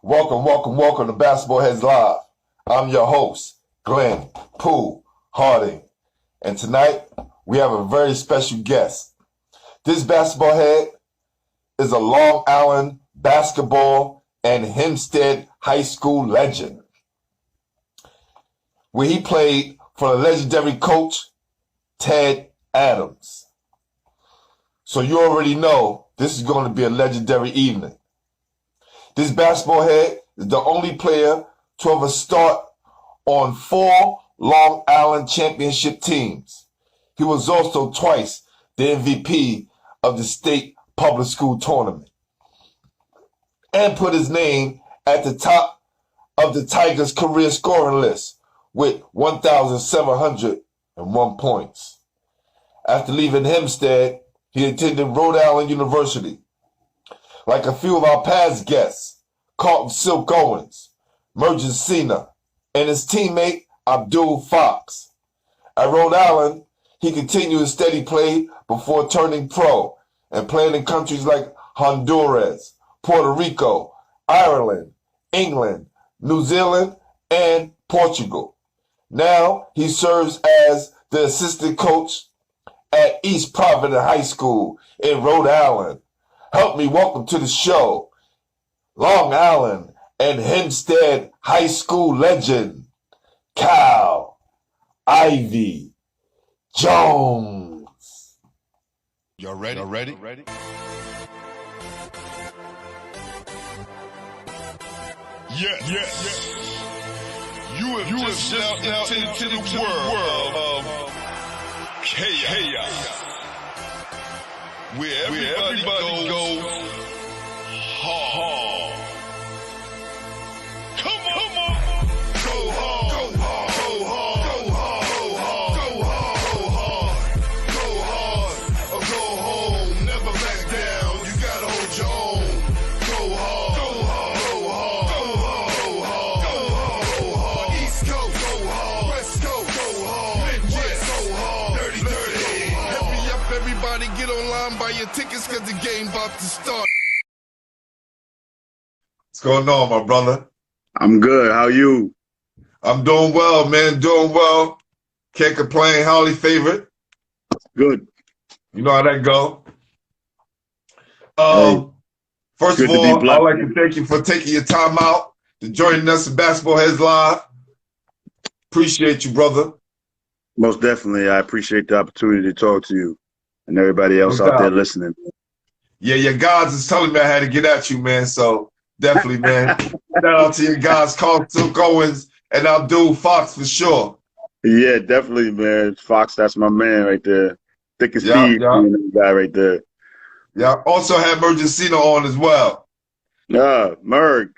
Welcome to Basketball Heads Live. I'm your host, Glenn Pooh Harding. And tonight, we have a very special guest. This basketball head is a Long Island basketball and Hempstead High School legend, where he played for the legendary coach, Ted Adams. So you already know this is going to be a legendary evening. This basketball head is the only player to ever start on 4 Long Island championship teams. He was also twice the MVP of the state public school tournament and put his name at the top of the Tigers' career scoring list with 1,701 points. After leaving Hempstead, he attended Rhode Island University. Like a few of our past guests, Carlton Silk Owens, Mergin Sina, and his teammate Abdul Fox. At Rhode Island, he continued his steady play before turning pro and playing in countries like Hondurus, Puerto Rico, Ireland, England, New Zealand, and Portugal. Now he serves as the assistant coach at East Providence High School in Rhode Island. Help me welcome to the show, Long Island and Hempstead High School legend, Ivey-Jones. Y'all ready? Yes. You have just stepped into the world of chaos, where everybody goes hard. Come on. Go hard. Go hard. Go hard. Go hard. Go hard. Go hard. Or go home. Never back down. You gotta hold your own. Go hard. Go hard. Go hard. Go hard. Go hard. Go hard. East Coast. Go hard. West Coast. Go hard. Midwest. Go hard. Dirty. Hurry up, everybody. Get online, buy your tickets, cause the game about to start. What's going on, my brother? I'm good. How you? I'm doing well, man. Doing well. Can't complain. Highly favorite. Good. You know how that go. First of good to be all, black. I'd like to thank you for taking your time out to joining us in Basketball Heads Live. Appreciate you, brother. Most definitely. I appreciate the opportunity to talk to you and everybody else No out there doubt. listening. Yeah, your guys is telling me I had to get at you, man. So definitely, man. Shout out to your guys, Carlton Silk Owens and Abdul Fox for sure. Yeah, definitely, man. Fox, that's my man right there. Thick as Yeah, Steve, yeah. guy right there. Yeah. Also had Mergin Sina on as well. Merg.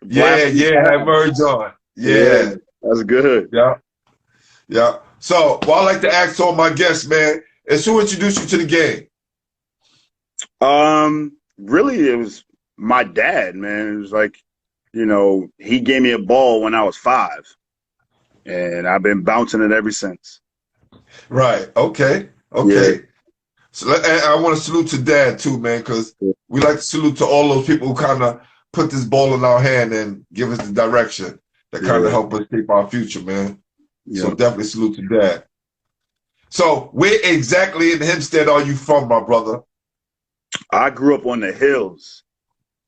Yeah, had Merge on. Yeah. That's good. Yeah. So what I like to ask all my guests, man, is who introduced you to the game? Really, it was my dad, man. It was like, he gave me a ball when I was 5, and I've been bouncing it ever since. Right. Okay. Yeah. So I want to salute to Dad too, man, because we like to salute to all those people who kind of put this ball in our hand and give us the direction that kind of help us shape our future, man. Yeah. So definitely salute to Dad. So where exactly in Hempstead are you from, my brother? I grew up on the hills.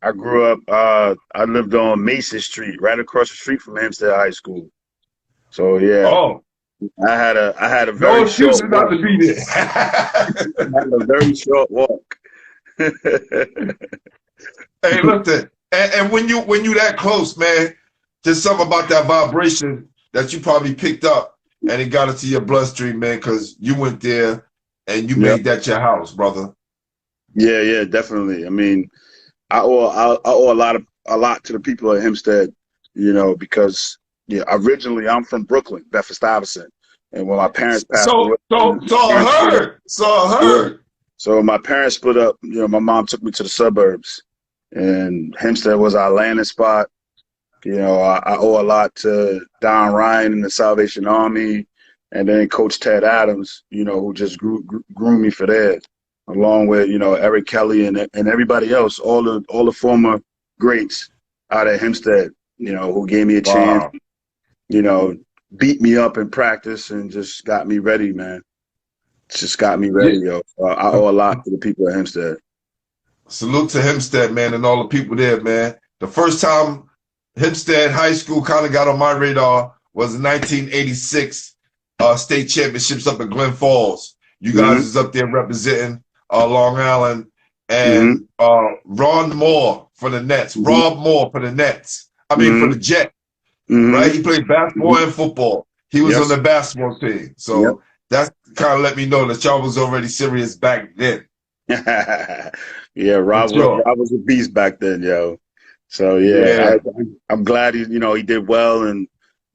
I lived on Mason Street, right across the street from Hempstead High School. So yeah. Oh. I had a very No excuses short not to be there. I had a very short walk. Hey, listen, and when you that close, man, just something about that vibration that you probably picked up and it got into your bloodstream, man, because you went there and you made that your house, brother. Yeah, definitely. I mean, I owe a lot to the people of Hempstead, because originally I'm from Brooklyn, Bedford-Stuyvesant, and when my parents passed away, So I heard. So my parents split up. My mom took me to the suburbs, and Hempstead was our landing spot. I owe a lot to Don Ryan and the Salvation Army, and then Coach Ted Adams, who just groomed me for that, along with Eric Kelly and everybody else, all the former greats out at Hempstead, who gave me a chance, Wow. Beat me up in practice and just got me ready, man. Just got me Yeah. ready, yo. I owe a lot to the people at Hempstead. Salute to Hempstead, man, and all the people there, man. The first time Hempstead High School kind of got on my radar was in 1986 state championships up at Glen Falls. You guys Mm-hmm. is up there representing Long Island, Mm-hmm. and Ron Moore for the Nets, Rob Moore for the Nets. I mean, for Mm-hmm. the Jet, right? Mm-hmm. He played basketball and football. He was on Yes. the basketball team. Yep. So that kind of let me know that y'all was already serious back then. Yeah, For Rob sure. was a beast back then, yo. So Yeah. I'm glad he did well, and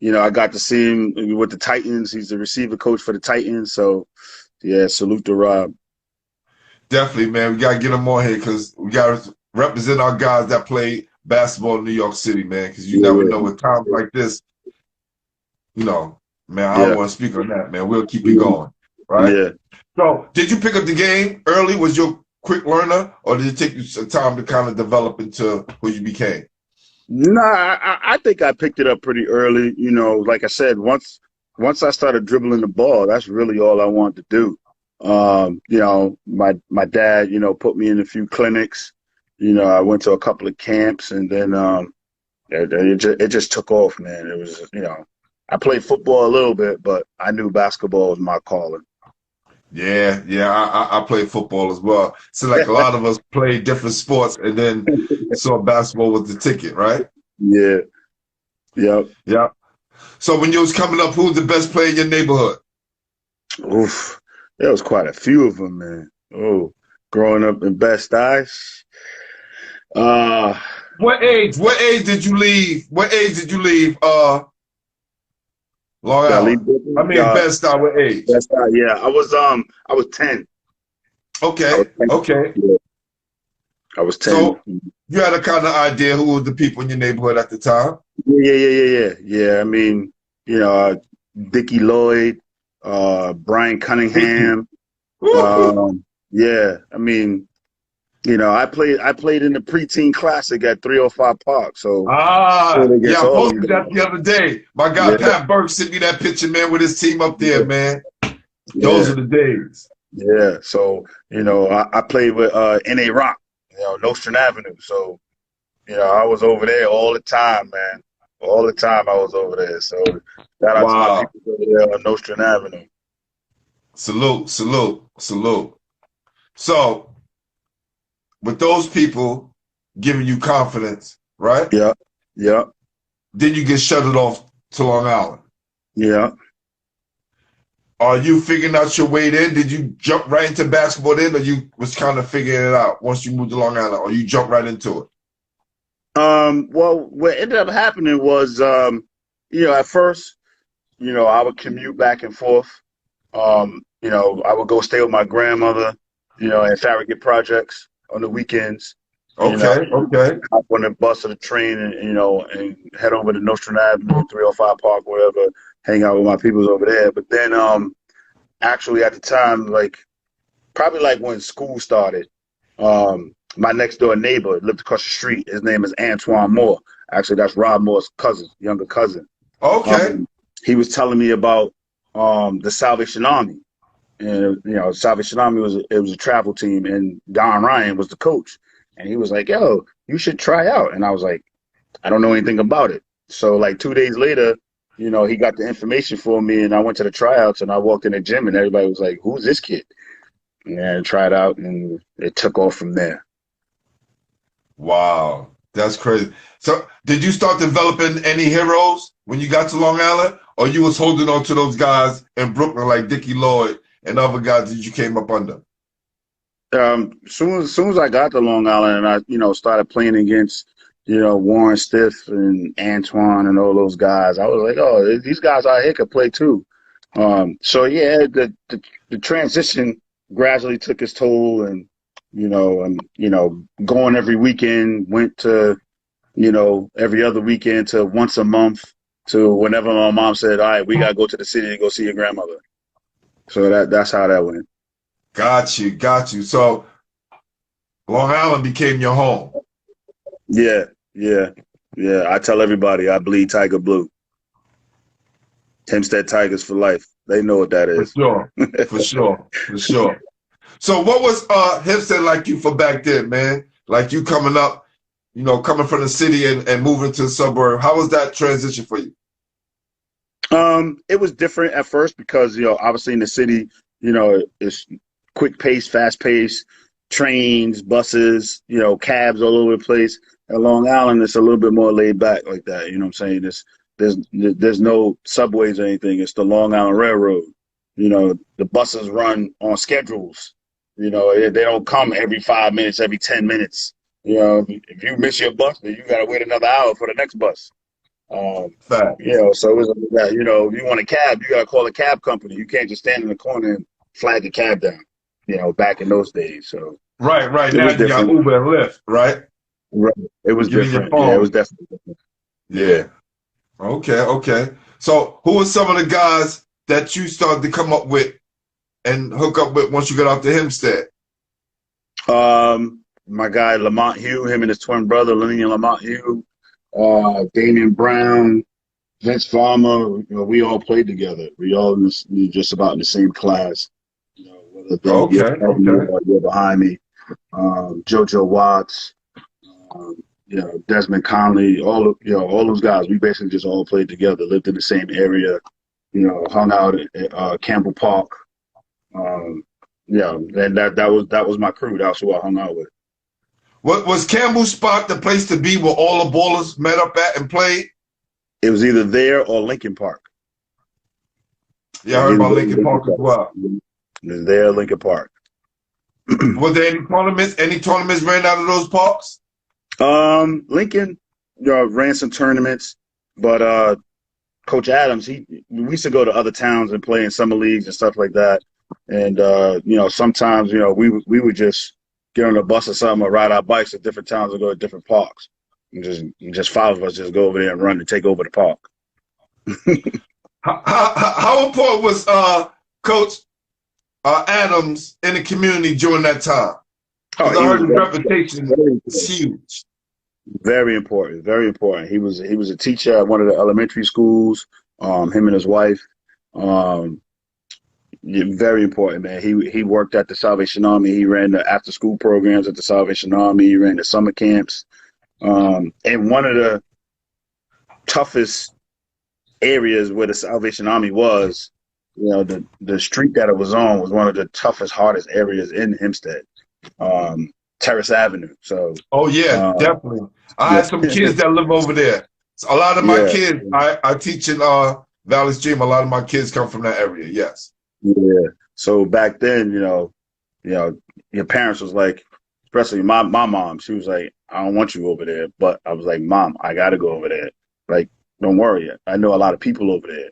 I got to see him with the Titans. He's the receiver coach for the Titans. So yeah, salute to Rob. Definitely, man. We got to get them on here because we got to represent our guys that play basketball in New York City, man, because you never know at times like this, man, I don't Yeah, want to speak on that, man. We'll keep it yeah, going, right? yeah. So did you pick up the game early? Was you a quick learner, or did it take you some time to kind of develop into who you became? Nah, I think I picked it up pretty early. Like I said, once I started dribbling the ball, that's really all I wanted to do. My dad, put me in a few clinics. I went to a couple of camps, and then it just took off, man. It was, I played football a little bit, but I knew basketball was my calling. Yeah, I played football as well. So like a lot of us played different sports and then saw basketball was the ticket, right? Yeah, yep. Yeah. So when you was coming up, who was the best player in your neighborhood? Oof, there was quite a few of them, man. Oh, growing up in Best Eyes. What age? What age did you leave? What age did you leave? Long Island. I mean, Best Eye. What age? Best Eye. Yeah, I was 10. I was Okay. 10. Okay. Yeah, I was 10. So you had a kind of idea who were the people in your neighborhood at the time? Yeah. I mean, Dickie Lloyd, Brian Cunningham. Yeah, I mean, I played in the preteen classic at 305 Park. So yeah, I all posted that the other day. My guy Pat Burke sent me that picture, man, with his team up there, man. Those are the days. Yeah, so I played with N.A. Rock, Nostrand Avenue. So I was over there all the time, man. All the time I was over there. So shout out to my people over there on Nostrand Avenue. Salute. So with those people giving you confidence, right? Yeah. Then you get shuttled off to Long Island. Yeah. Are you figuring out your way then? Did you jump right into basketball then, or you was kind of figuring it out once you moved to Long Island, or you jumped right into it? Well, what ended up happening was, at first, I would commute back and forth. I would go stay with my grandmother, in Farragut Projects on the weekends. Okay. Hop on the bus or the train and head over to Nostrand Avenue, 305 Park, whatever, hang out with my peoples over there. But then, actually at the time, probably when school started, my next door neighbor lived across the street. His name is Antoine Moore. Actually, that's Rob Moore's younger cousin. Okay. He was telling me about the Salvation Army. And, Salvation Army was a travel team, and Don Ryan was the coach. And he was like, yo, you should try out. And I was like, I don't know anything about it. So 2 days later, he got the information for me, and I went to the tryouts, and I walked in the gym, and everybody was like, who's this kid? And I tried out, and it took off from there. Wow. That's crazy. So did you start developing any heroes when you got to Long Island, or you was holding on to those guys in Brooklyn like Dickie Lloyd and other guys that you came up under? Soon as I got to Long Island and I, started playing against, Warren Stiff and Antoine and all those guys, I was like, oh, these guys out here could play too. So yeah, the transition gradually took its toll, and going every weekend, went to, every other weekend to once a month, to whenever my mom said, all right, we gotta go to the city to go see your grandmother. So that's how that went. Got you. So Long Island became your home. Yeah. Yeah, I tell everybody I bleed tiger blue. Hempstead Tigers for life. They know what that For is. sure. For sure. For sure. So what was Hempstead like you for back then, man? Like you coming up, coming from the city and moving to the suburb. How was that transition for you? It was different at first because, obviously in the city, it's quick pace, fast pace, trains, buses, cabs all over the place. At Long Island, it's a little bit more laid back like that. You know what I'm saying? There's no subways or anything. It's the Long Island Railroad. The buses run on schedules. They don't come every 5 minutes, every 10 minutes. If you miss your bus, then you got to wait another hour for the next bus. Fact. So it was like that. If you want a cab, you got to call a cab company. You can't just stand in the corner and flag the cab down. Back in those days. So Right. Now you got Uber and Lyft, right? Right. It was different. Yeah, it was definitely different. Yeah. Okay. So who were some of the guys that you started to come up with and hook up with once you got out to Hempstead? My guy Lamont Hugh, him and his twin brother, Lenny and Lamont Hugh, Damian Brown, Vince Farmer. We all played together. We all just about in the same class. Whether they're behind me. JoJo Watts, Desmond Conley, all those guys. We basically just all played together, lived in the same area, hung out at Campbell Park. And that was my crew. That's who I hung out with. What was Campbell Spot the place to be where all the ballers met up at and played? It was either there or Lincoln Park. Yeah, I heard about Lincoln Park as well. It was there, Lincoln Park. Was there any tournaments? Any tournaments ran out of those parks? Lincoln, ran some tournaments, but Coach Adams, we used to go to other towns and play in summer leagues and stuff like that. And sometimes we would just get on a bus or something or ride our bikes to different towns and go to different parks. And just 5 of us just go over there and run and take over the park. How important was Coach Adams in the community during that time? Because I heard his reputation is huge. Very important, very important. He was a teacher at one of the elementary schools. Him and his wife. Very important, man. He worked at the Salvation Army. He ran the after school programs at the Salvation Army. He ran the summer camps. And one of the toughest areas where the Salvation Army was, the street that it was on was one of the toughest, hardest areas in Hempstead, Terrace Avenue. So. Oh yeah, definitely. I had some kids that live over there. So a lot of my kids, I teach in Valley Stream. A lot of my kids come from that area. Yes. Yeah. So back then, your parents was like, especially my mom, she was like, I don't want you over there. But I was like, Mom, I got to go over there. Like, don't worry. I know a lot of people over there,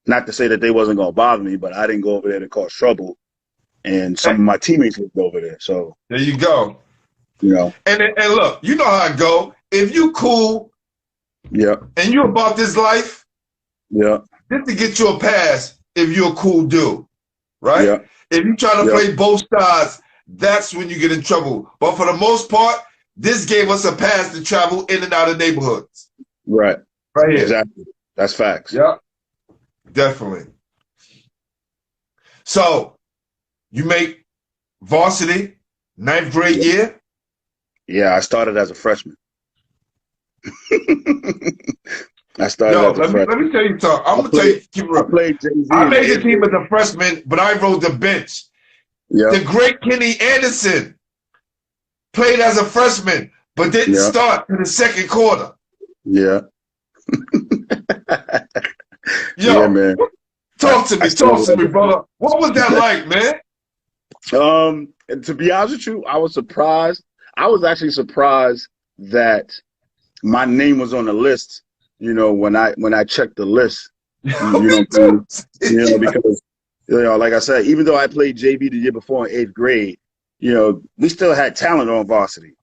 Not to say that they wasn't going to bother me, but I didn't go over there to cause trouble. And some of my teammates lived over there. So there you go. And look, you know how it go. If you cool, and you about this life, just to get you a pass, if you're a cool dude, right? Yeah. If you try to play both sides, that's when you get in trouble. But for the most part, this gave us a pass to travel in and out of neighborhoods. Right. Right here. Exactly. That's facts. Yeah. Definitely. So you make varsity 9th grade year? Yeah, I started as a freshman. I started as a freshman. Let me tell you something. I'm going to tell you, keep it up. I made the team as a freshman, but I rode the bench. Yep. The great Kenny Anderson played as a freshman, but didn't start in the second quarter. Yeah. Yo, man. Talk to me, brother. What was that like, man? To be honest with you, I was surprised. I was actually surprised that my name was on the list. When I checked the list, because like I said, even though I played JV the year before in 8th grade, we still had talent on varsity.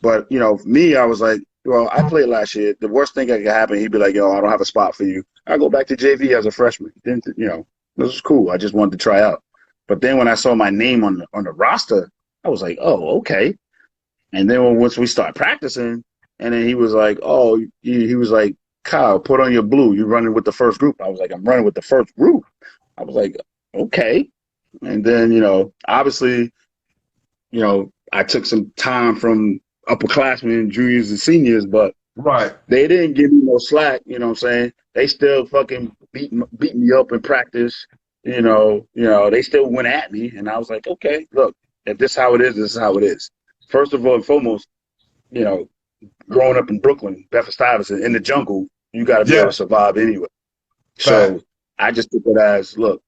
But me, I was like, well, I played last year. The worst thing that could happen, he'd be like, yo, I don't have a spot for you. I go back to JV as a freshman. Then, this was cool. I just wanted to try out. But then when I saw my name on the roster, I was like, oh, okay. And then once we start practicing, And then he was like, oh, he was like, Kyle, put on your blue. You running with the first group. I was like, I'm running with the first group. I was like, okay. And then, obviously, I took some time from upperclassmen, juniors, and seniors, but Right. they didn't give me no slack. You know what I'm saying? They still fucking beat me up in practice. They still went at me. And I was like, okay, look, if this is how it is, this is how it is. First of all and foremost, growing up in Brooklyn, Bedford-Stuyvesant, in the jungle, you got to be able to survive anyway. So I just took it as, look,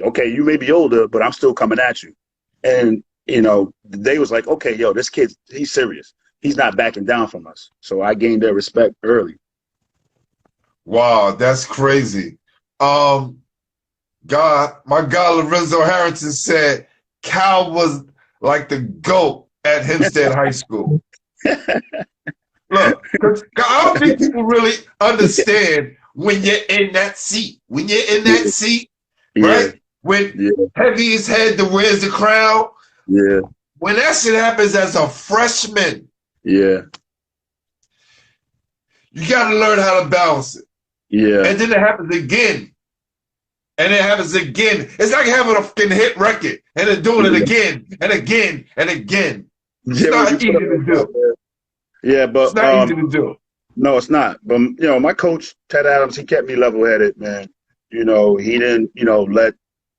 okay, you may be older, but I'm still coming at you. And, they was like, okay, yo, this kid, he's serious. He's not backing down from us. So I gained their respect early. Wow, that's crazy. My guy Lorenzo Harrington said Cal was like the GOAT at Hempstead High School. Look, I don't think people really understand when you're in that seat. When you're in that seat, right? When heaviest head that wears the crown. Yeah. When that shit happens as a freshman, you got to learn how to balance it. Yeah. And then it happens again. And it happens again. It's like having a fucking hit record and then doing it again and again and again. It's not easy to do. Yeah, but it's not easy to do. No, it's not. But my coach, Ted Adams, he kept me level-headed, man. He didn't, let,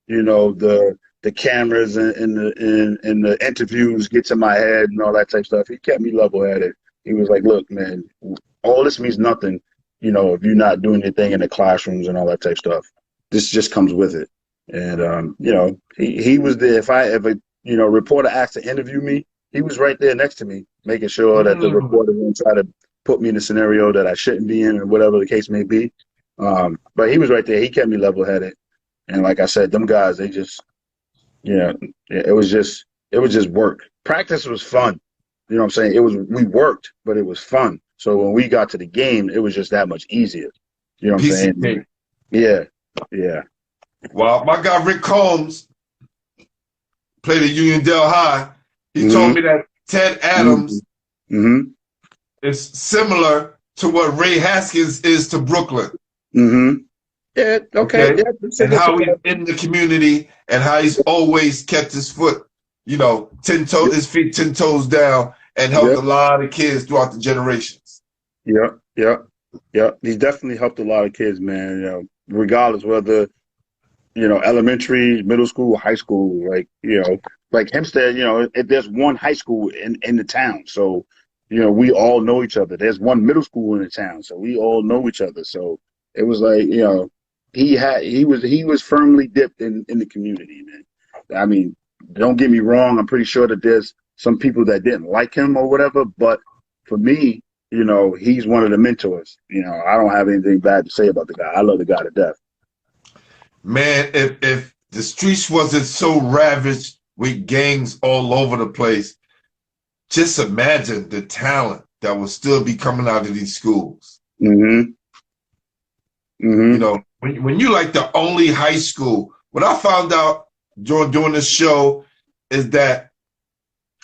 the cameras and the interviews get to my head and all that type of stuff. He kept me level-headed. He was like, look, man, all this means nothing, if you're not doing your thing in the classrooms and all that type of stuff. This just comes with it. And, he was there. If a reporter asked to interview me, he was right there next to me, making sure that the reporter wouldn't try to put me in a scenario that I shouldn't be in or whatever the case may be. But he was right there. He kept me level-headed. And like I said, them guys, they just, it was just work. Practice was fun. You know what I'm saying? We worked, but it was fun. So when we got to the game, it was just that much easier. You know what I'm saying? Yeah. Well, my guy Rick Combs played at Uniondale High. He told me that Ted Adams is similar to what Ray Haskins is to Brooklyn. Yeah, okay. Yeah, and how he's in the community and how he's always kept his foot, his feet 10 toes down and helped a lot of kids throughout the generations. Yeah. He definitely helped a lot of kids, man, regardless whether, elementary, middle school, high school, like Hempstead, there's one high school in the town. So, we all know each other. There's one middle school in the town. So we all know each other. So it was like, he was firmly dipped in the community, man. I mean, don't get me wrong. I'm pretty sure that there's some people that didn't like him or whatever. But for me, he's one of the mentors. I don't have anything bad to say about the guy. I love the guy to death. Man, if the streets wasn't so ravaged with gangs all over the place, just imagine the talent that will still be coming out of these schools. When you like the only high school, what I found out during this show is that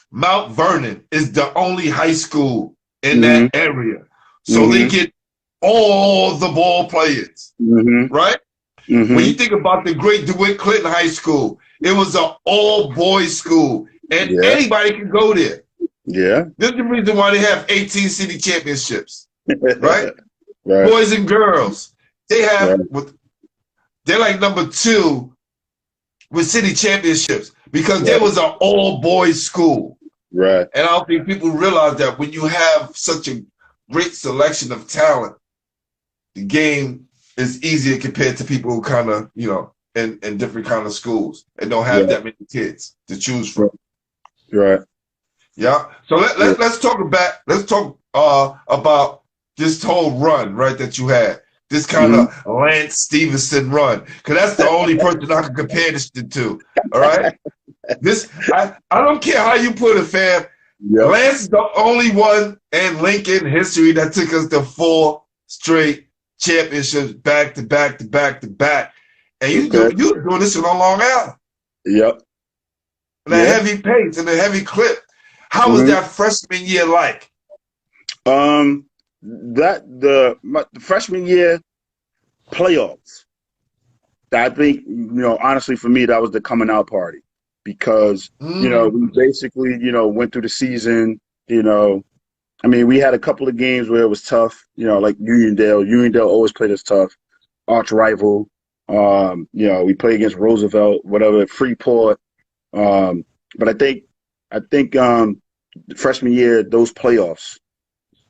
Mount Vernon is the only high school in that area. So they get all the ball players, right? When you think about the great DeWitt Clinton High School, it was an all-boys school, and anybody can go there. Yeah. This is the reason why they have 18 city championships, right? Boys and girls. They have, they're like number 2 with city championships because there was an all-boys school. Right. And I don't think people realize that when you have such a great selection of talent, the game is easier compared to people who kind of, in different kind of schools and don't have that many kids to choose from. Right. Yeah. So let's talk about about this whole run, right, that you had. This kind of Lance Stevenson run, because that's the only person I can compare this to. All right. I don't care how you put it, fam. Lance is the only one in Lincoln history that took us to 4 straight championships back to back to back to back. And you were doing this in on Long Island. Yep. And a heavy pace and a heavy clip. How was that freshman year like? The freshman year playoffs. I think, honestly, for me, that was the coming out party because, we basically, went through the season, I mean, we had a couple of games where it was tough, like Uniondale. Uniondale always played us tough, arch rival. We played against Roosevelt, whatever, Freeport. But I think the freshman year, those playoffs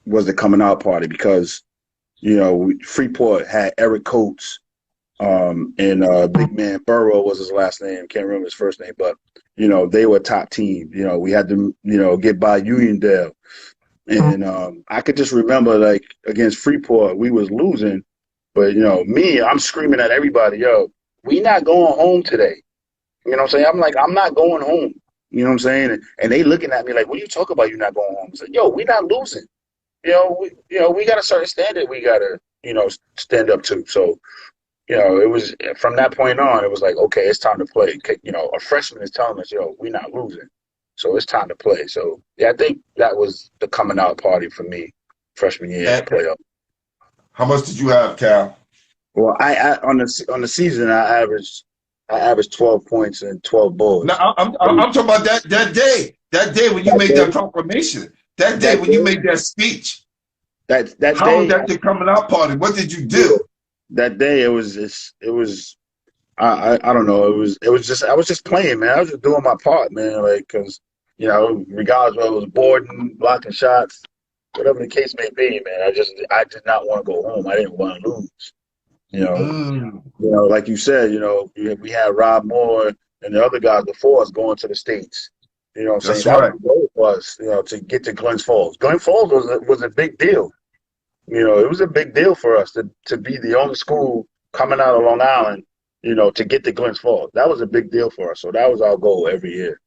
was the coming out party because, Freeport had Eric Coates. And big man Burrow was his last name. Can't remember his first name, but they were a top team. We had to get by Uniondale, and I could just remember like against Freeport we was losing, but I'm screaming at everybody, yo, we not going home today. You know what I'm saying? I'm like, I'm not going home. You know what I'm saying? And they looking at me like, what are you talking about? You not going home? I said, yo, we not losing. We got a certain standard we gotta stand up to. So. It was from that point on, it was like, okay, it's time to play. A freshman is telling us, yo, we're not losing. So it's time to play. So, yeah, I think that was the coming out party for me, freshman year playoff. How much did you have, Cal? Well, I on the season, I averaged 12 points and 12 balls. No, I'm talking about that day when you made that proclamation, that day when you made that speech. How was that the coming out party? What did you do? That day, it was I don't know. It was just I was just playing, man. I was just doing my part, man. Like, cause regardless whether it was boarding, blocking shots, whatever the case may be, man. I did not want to go home. I didn't want to lose. Like you said, we had Rob Moore and the other guys before us going to the States. You know what I'm saying? Right. That was the goal was, to get to Glens Falls. Glens Falls was a big deal. It was a big deal for us to be the only school coming out of Long Island, to get to Glens Falls. That was a big deal for us. So that was our goal every year.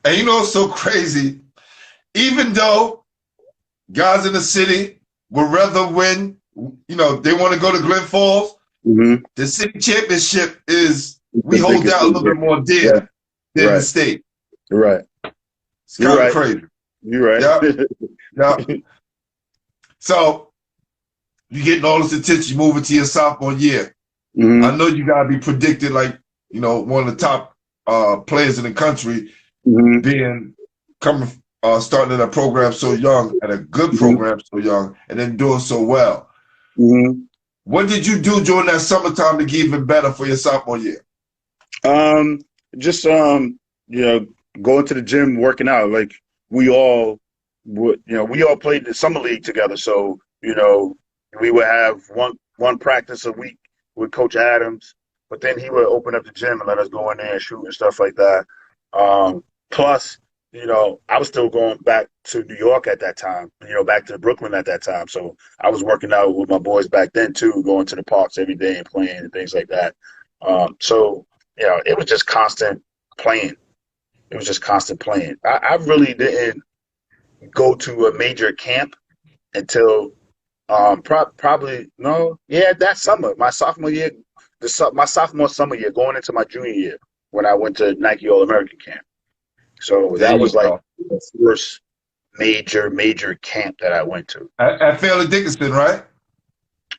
And it's so crazy. Even though guys in the city would rather win, they want to go to Glens Falls, the city championship we hold that a little bit more dear than the state. Right. It's kind of crazy. You're right. Yeah. So, you're getting all this attention, you moving to your sophomore year. I know you got to be predicted like, one of the top players in the country, starting at a program so young, at a good program so young, and then doing so well. What did you do during that summertime to get even better for your sophomore year? Just, going to the gym, working out. Like, we all played the summer league together. So, we would have one practice a week with Coach Adams, but then he would open up the gym and let us go in there and shoot and stuff like that. Plus, I was still going back to New York at that time, back to Brooklyn at that time. So I was working out with my boys back then too, going to the parks every day and playing and things like that. So, it was just constant playing. I really didn't go to a major camp until that summer, my sophomore year, my sophomore summer year, going into my junior year when I went to Nike All-American camp. So that was like the first major camp that I went to. At Fairleigh Dickinson, right?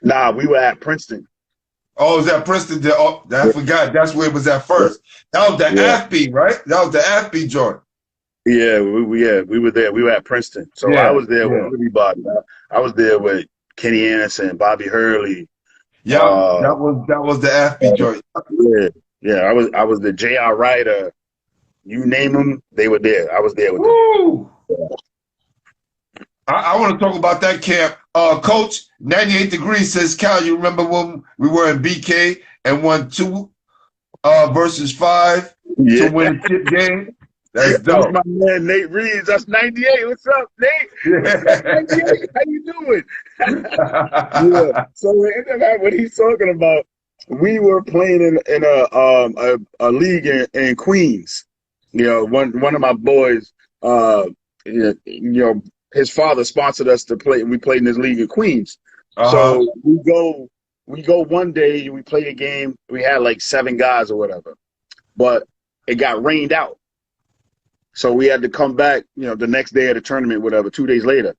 Nah, we were at Princeton. Oh, it was at Princeton? I forgot. That's where it was at first. That was the AFB, right? That was the AFB joint. Yeah, we were there. We were at Princeton. So I was there with everybody. I was there with Kenny Anderson, Bobby Hurley. Yeah, that was the AFB joint. Yeah. I was the J.R. Ryder. You name them, they were there. I was there with them. I want to talk about that camp. Coach, 98 Degrees says, Cal, you remember when we were in BK and won 2 versus 5 to win a chip game? That's dope. That's my man, Nate Reeves. That's 98. What's up, Nate? That's 98. How you doing? So what he's talking about, we were playing in a league in Queens. One of my boys, his father sponsored us to play. We played in this league in Queens. So we go one day, we play a game. We had like 7 guys or whatever, but it got rained out. So we had to come back, the next day of the tournament, whatever, 2 days later.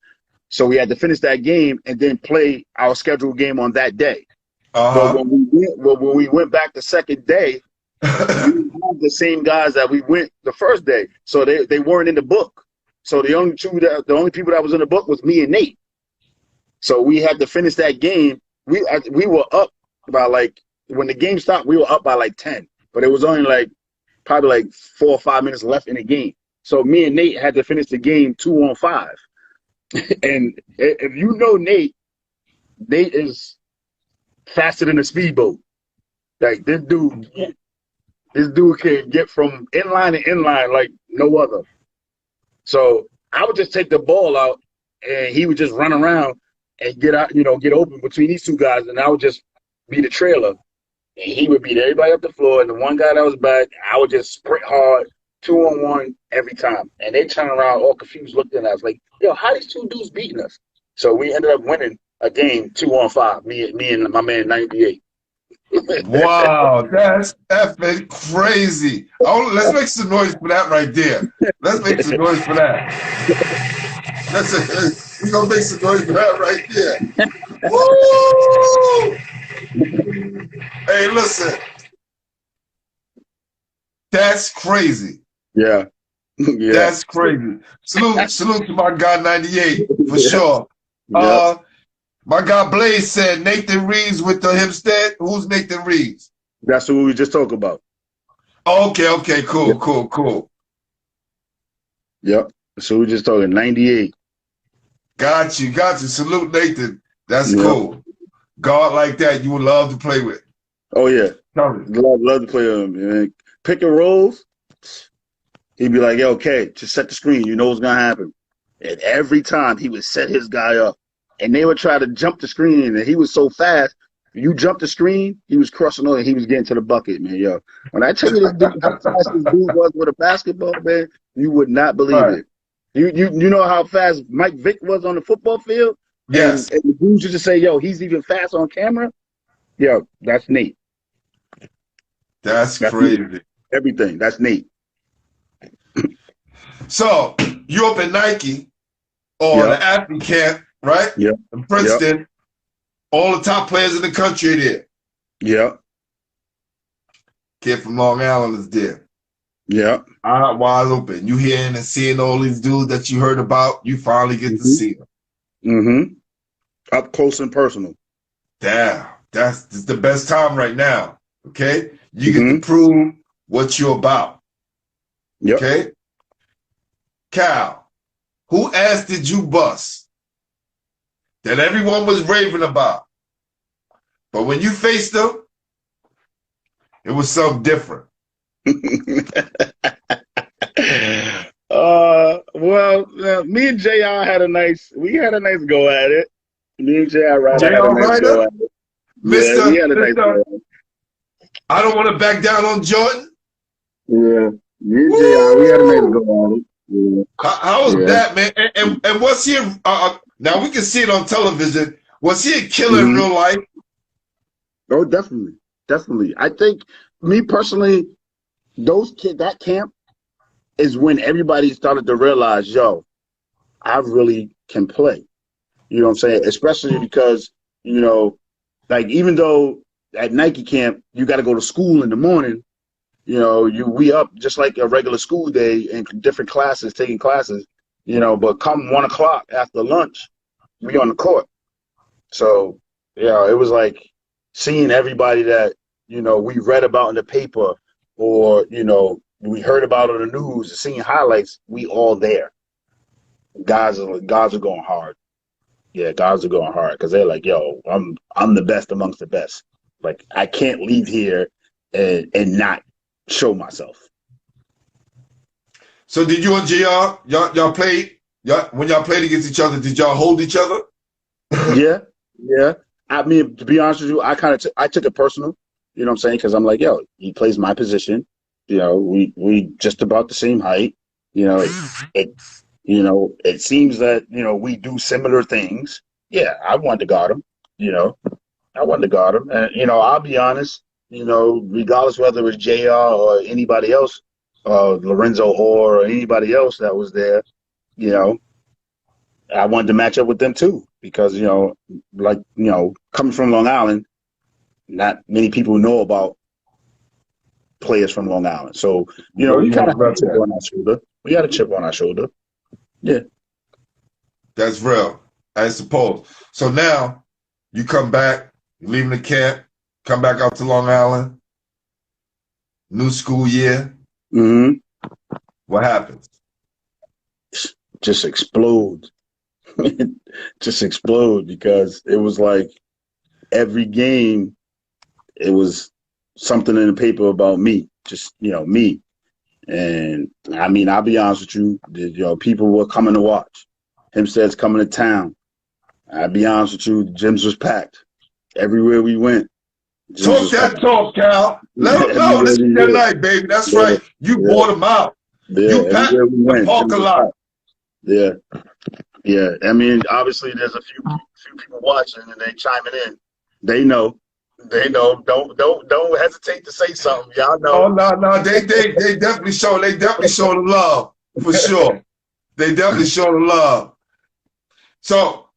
So we had to finish that game and then play our scheduled game on that day. But when we went back the second day, we didn't have the same guys that we went the first day. So they weren't in the book. So the only people that was in the book was me and Nate. So we had to finish that game. We were up by like, when the game stopped, we were up by like 10. But it was only like probably like 4 or 5 minutes left in the game. So me and Nate had to finish the game 2-on-5. And if you know Nate is faster than a speedboat. Like this dude can get from inline to inline like no other. So I would just take the ball out and he would just run around and get out, get open between these two guys, and I would just be the trailer. And he would beat everybody up the floor, and the one guy that was back, I would just sprint hard, 2-on-1 every time. And they turn around all confused looking at us like, yo, how these two dudes beating us? So we ended up winning a game 2-on-5, me and my man 98. Wow, that's effing crazy. Oh, let's make some noise for that right there. Let's make some noise for that. We're going to make some noise for that right there. Woo! Hey, listen. That's crazy. Yeah. Yeah. That's crazy. Salute to my guy 98 for sure. Yep. My guy Blaze said Nathan Reeves with the Hempstead. Who's Nathan Reeves? That's what we just talked about. Okay, cool. Yep. So we just talking 98. Got you. Salute Nathan. That's cool. Guard like that, you would love to play with. Oh yeah. Love to play with him, man. Pick and rolls. He'd be like, yo, okay, just set the screen. You know what's gonna happen. And every time he would set his guy up. And they would try to jump the screen, and he was so fast. You jump the screen, he was crossing over, and he was getting to the bucket, man. Yo, when I tell you this dude, how fast this dude was with a basketball, man, you would not believe it. You know how fast Mike Vick was on the football field? Yes. And the dudes used to say, yo, he's even fast on camera. Yo, that's Nate. That's crazy. Nate. Everything. That's Nate. So you up at Nike or the athlete camp, right? Yeah. In Princeton, all the top players in the country are there. Yeah. Kid from Long Island is there. Yeah. Wide open. You hearing and seeing all these dudes that you heard about, you finally get to see them. Mm-hmm. Up close and personal. Damn. That's the best time right now. Okay? You get to prove what you're about. Yep. Okay? Cal, who ass did you bust that everyone was raving about? But when you faced them, it was something different. Well, me and JR had a nice go at it. Me and JR had a nice go at it. Mister, we had a nice go at it. I don't want to back down on Jordan. Yeah, me and JR, we had a nice go at it. Yeah. How was that, man? And was he now we can see it on television. Was he a killer in real life? Oh, definitely. I think, me personally, that camp is when everybody started to realize, yo, I really can play. You know what I'm saying? Especially because, like, even though at Nike camp you got to go to school in the morning, we up just like a regular school day in different classes, taking classes, but come 1 o'clock after lunch, we on the court. So, it was like seeing everybody that, we read about in the paper or, we heard about on the news, seeing highlights, we all there. Guys are going hard. Yeah, guys are going hard because they're like, yo, I'm the best amongst the best. Like, I can't leave here and not show myself. So did you and JR, y'all played, when y'all played against each other, did y'all hold each other? Yeah. I mean, to be honest with you, I took it personal. You know what I'm saying? Because I'm like, yo, he plays my position. We just about the same height. It seems that, we do similar things. Yeah, I wanted to guard him. I wanted to guard him. And, I'll be honest, regardless whether it was JR or anybody else, Lorenzo Orr or anybody else that was there, I wanted to match up with them too because coming from Long Island, not many people know about players from Long Island. So we kind of had a chip on our shoulder. We had a chip on our shoulder. Yeah, that's real. I suppose. So now you come back, leaving the camp, come back out to Long Island. New school year. Mm-hmm. What happens? Just explode. Just explode because it was like every game, it was something in the paper about me, just, me. And I mean, I'll be honest with you, people were coming to watch. Hempstead's coming to town. I'll be honest with you, the gyms was packed. Everywhere we went. Talk that talk, Cal. Let them know. This is that night, baby. That's right. You bought them out. You packed the parking lot. Yeah. Yeah. I mean, obviously there's a few people watching and they chiming in. They know. Don't hesitate to say something. Y'all know. Oh no. They definitely show the love for sure. They definitely show the love. So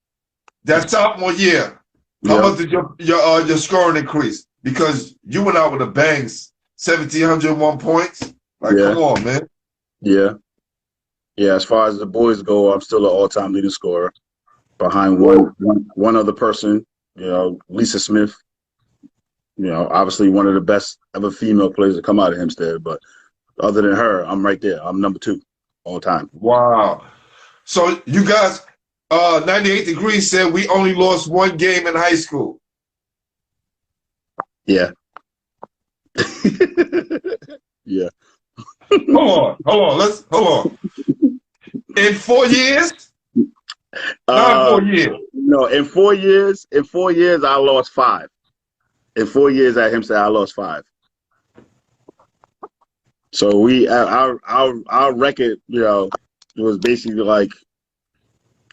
that sophomore year, how much did your scoring increase? Because you went out with a bang, 1,701 points. Like, come on, man. Yeah. Yeah, as far as the boys go, I'm still an all-time leading scorer behind one other person, Lisa Smith. Obviously one of the best ever female players to come out of Hempstead. But other than her, I'm right there. I'm number 2 all time. Wow. So you guys, 98 Degrees said we only lost 1 game in high school. Yeah. Yeah. Hold on. In 4 years? Not 4 years. No, in 4 years, I lost 5. In 4 years at Hempstead, I lost 5. So our record, it was basically like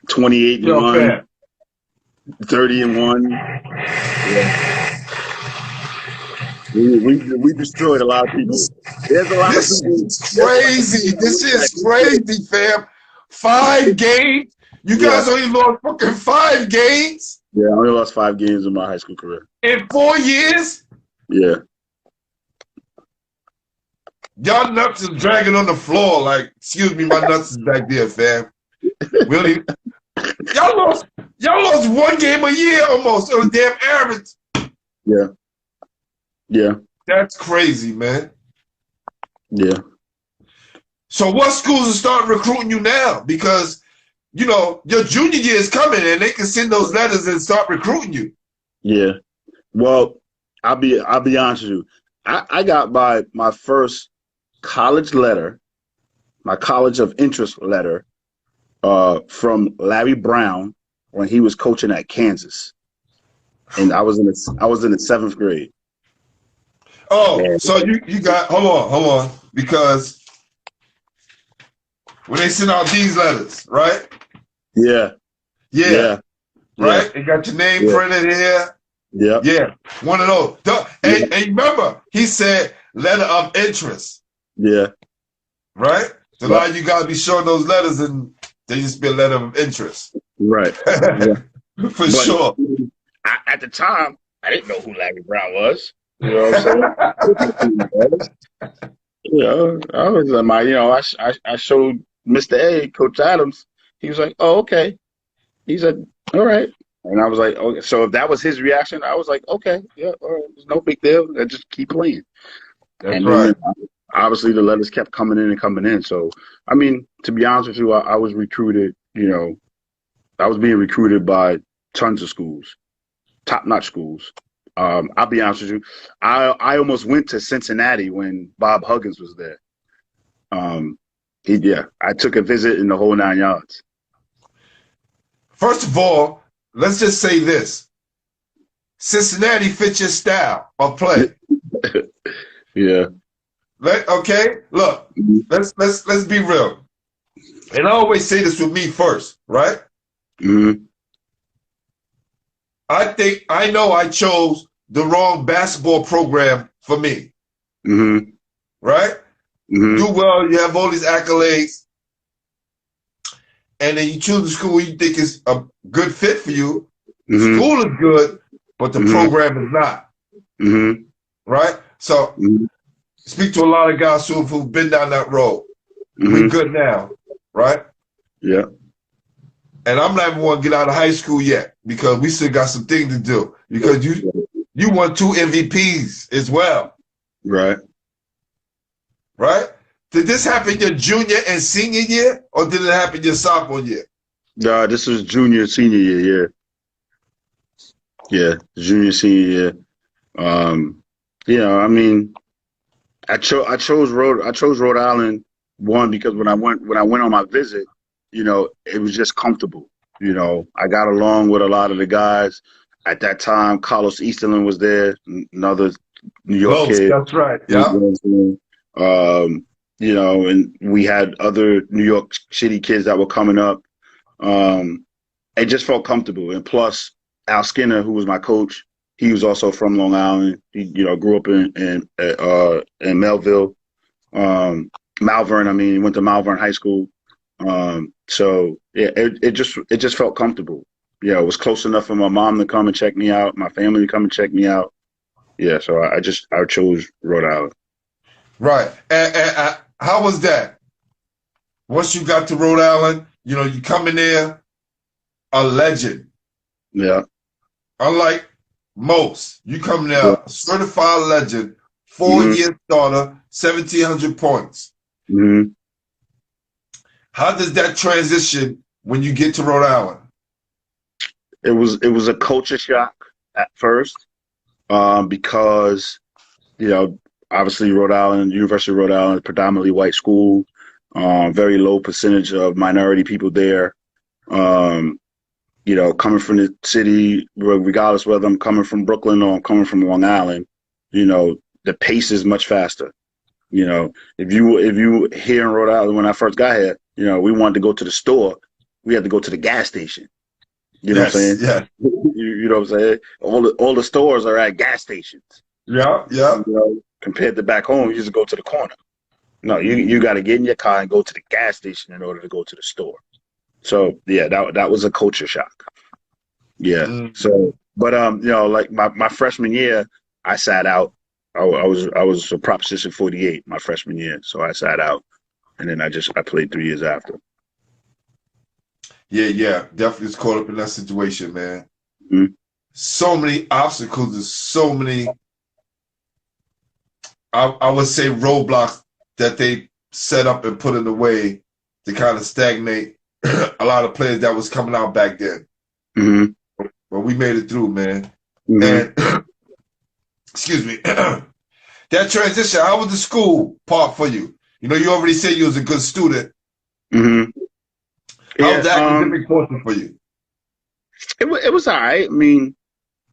28-1, 30-1. Yeah. We destroyed a lot of people. There's a lot of people. Crazy. This is crazy, fam. 5 games? You guys only lost fucking 5 games? Yeah, I only lost 5 games in my high school career. In 4 years? Yeah. Y'all nuts is dragging on the floor. Like, excuse me, my nuts is back there, fam. Really? Y'all lost 1 game a year almost on damn average. Yeah. Yeah. That's crazy, man. Yeah. So what schools are starting recruiting you now? Because, your junior year is coming and they can send those letters and start recruiting you. Yeah. Well, I'll be honest with you. I got my first college letter, my college of interest letter, from Larry Brown when he was coaching at Kansas. And I was in the 7th grade. Oh, so you got hold on, because when they send out these letters, right? Yeah. Right? It got your name printed here. Yeah. One of those. And remember, he said letter of interest. Yeah. Right? So now you gotta be showing those letters and they just be a letter of interest. Right. For sure. At the time, I didn't know who Larry Brown was. You know what I'm saying? I was I showed Mr. A, Coach Adams. He was like, "Oh, okay." He said, "All right," and I was like, "Okay." So if that was his reaction, I was like, "Okay, yeah, all right, it's no big deal. I just keep playing." That's right. Obviously, the letters kept coming in. So, I mean, to be honest with you, I was recruited. I was being recruited by tons of schools, top-notch schools. I'll be honest with you. I almost went to Cincinnati when Bob Huggins was there. I took a visit in the whole 9 yards. First of all, let's just say this. Cincinnati fits your style of play. Yeah. Okay? Look, let's be real. And I always say this with me first, right? Mm-hmm. I know I chose the wrong basketball program for me. Mm-hmm. Right? Mm-hmm. Do well, you have all these accolades. and then you choose a school you think is a good fit for you. Mm-hmm. School is good, but the program is not. Mm-hmm. Right? So speak to a lot of guys who've been down that road. We're good now, right? Yeah. And I'm not even want to get out of high school yet because we still got some things to do. Because you won 2 MVPs as well. Right. Right? Did this happen your junior and senior year, or did it happen your sophomore year? This was junior, senior year. Yeah, junior, senior year. I mean, I chose Rhode Island, one, because when I went on my visit, it was just comfortable. I got along with a lot of the guys. At that time, Carlos Easterlin was there, another New York kid. That's right. Yeah. And we had other New York City kids that were coming up. It just felt comfortable. And plus, Al Skinner, who was my coach, he was also from Long Island. He, grew up in Melville, Malvern. He went to Malvern High School. So yeah, it just felt comfortable. Yeah, it was close enough for my mom to come and check me out, my family to come and check me out. Yeah, so I chose Rhode Island. Right. And how was that? Once you got to Rhode Island, you come in there, a legend. Yeah. Unlike most, you come there, certified legend, 4-year starter, 1,700 points. Mm-hmm. How does that transition when you get to Rhode Island? It was a culture shock at first, because obviously Rhode Island, University of Rhode Island, predominantly white school, very low percentage of minority people there. Coming from the city, regardless whether I'm coming from Brooklyn or I'm coming from Long Island, the pace is much faster. If you here in Rhode Island, when I first got here, we wanted to go to the store, we had to go to the gas station. You know what I'm saying? Yeah. You know what I'm saying? All the stores are at gas stations. Yeah. Compared to back home, you just go to the corner. No, you got to get in your car and go to the gas station in order to go to the store. So yeah, that was a culture shock. Yeah. So, but like my freshman year, I sat out. I was a Proposition 48 my freshman year, so I sat out, and then I played 3 years after. Yeah, definitely was caught up in that situation, man. Mm-hmm. So many obstacles, and so many, I would say, roadblocks that they set up and put in the way to kind of stagnate a lot of players that was coming out back then. Mm-hmm. But we made it through, man. Mm-hmm. And excuse me, that transition, how was the school part for you? You already said you was a good student. Mm-hmm. How was the academic portion for you? It was all right.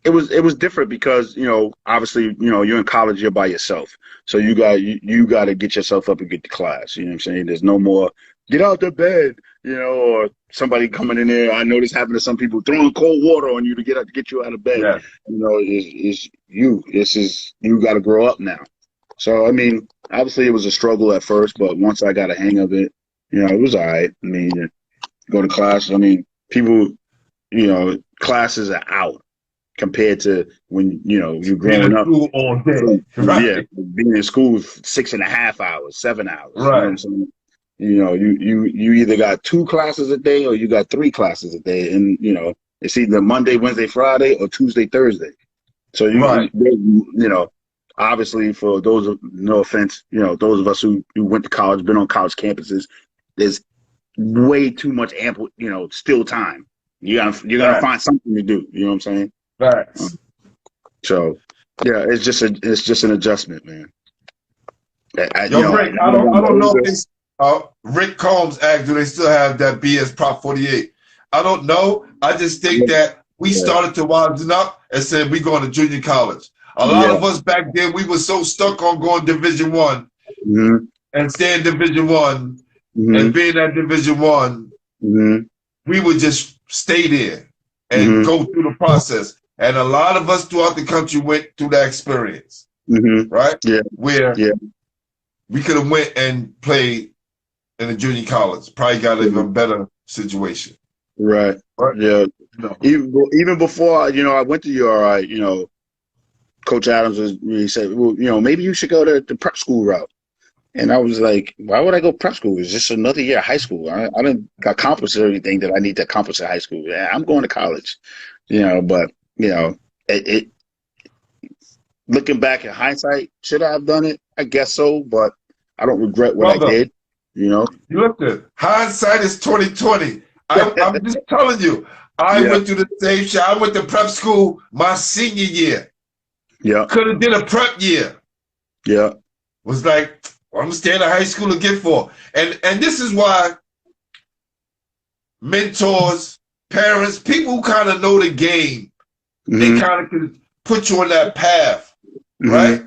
It was different because obviously you're in college, you're by yourself, so you got to get yourself up and get to class. You know what I'm saying? There's no more get out the bed, or somebody coming in there. I know this happened to some people, throwing cold water on you to get you out of bed. Yeah. It's you. You got to grow up now. So obviously it was a struggle at first, but once I got a hang of it, it was all right. Go to class. People, classes are out compared to when you're growing up. School all day. Right. Yeah, being in school 6.5 hours, 7 hours. Right. You know what I'm saying? You either got 2 classes a day or you got 3 classes a day, and it's either Monday, Wednesday, Friday, or Tuesday, Thursday. So obviously for those, no offense, those of us who went to college, been on college campuses, there's way too much ample, still time. You gotta find something to do. You know what I'm saying? Right. So yeah, it's just an adjustment, man. Rick, I don't know if Rick Combs asked, do they still have that BS Prop 48? I don't know. I just think that we started to widen up and said we going to junior college. A lot of us back then, we were so stuck on going Division I and staying Division I and being at Division I, we would just stay there and go through the process. And a lot of us throughout the country went through that experience, right? Yeah. Where we could have went and played in a junior college, probably got an even better situation. Right. Right. Yeah. No. Even before, I went to URI, Coach Adams he said, well, maybe you should go to the prep school route. And I was like, why would I go prep school? It's just another year of high school. I didn't accomplish everything that I need to accomplish in high school. Yeah, I'm going to college, but it looking back in hindsight, should I have done it? I guess so, but I don't regret what I did. Listen, hindsight is 2020. I'm just telling you, I went through the same shit. I went to prep school my senior year. Yeah. Could have did a prep year. Yeah. Was like, I'm staying in high school to get for. And this is why mentors, parents, people who kind of know the game, they kind of can put you on that path, right?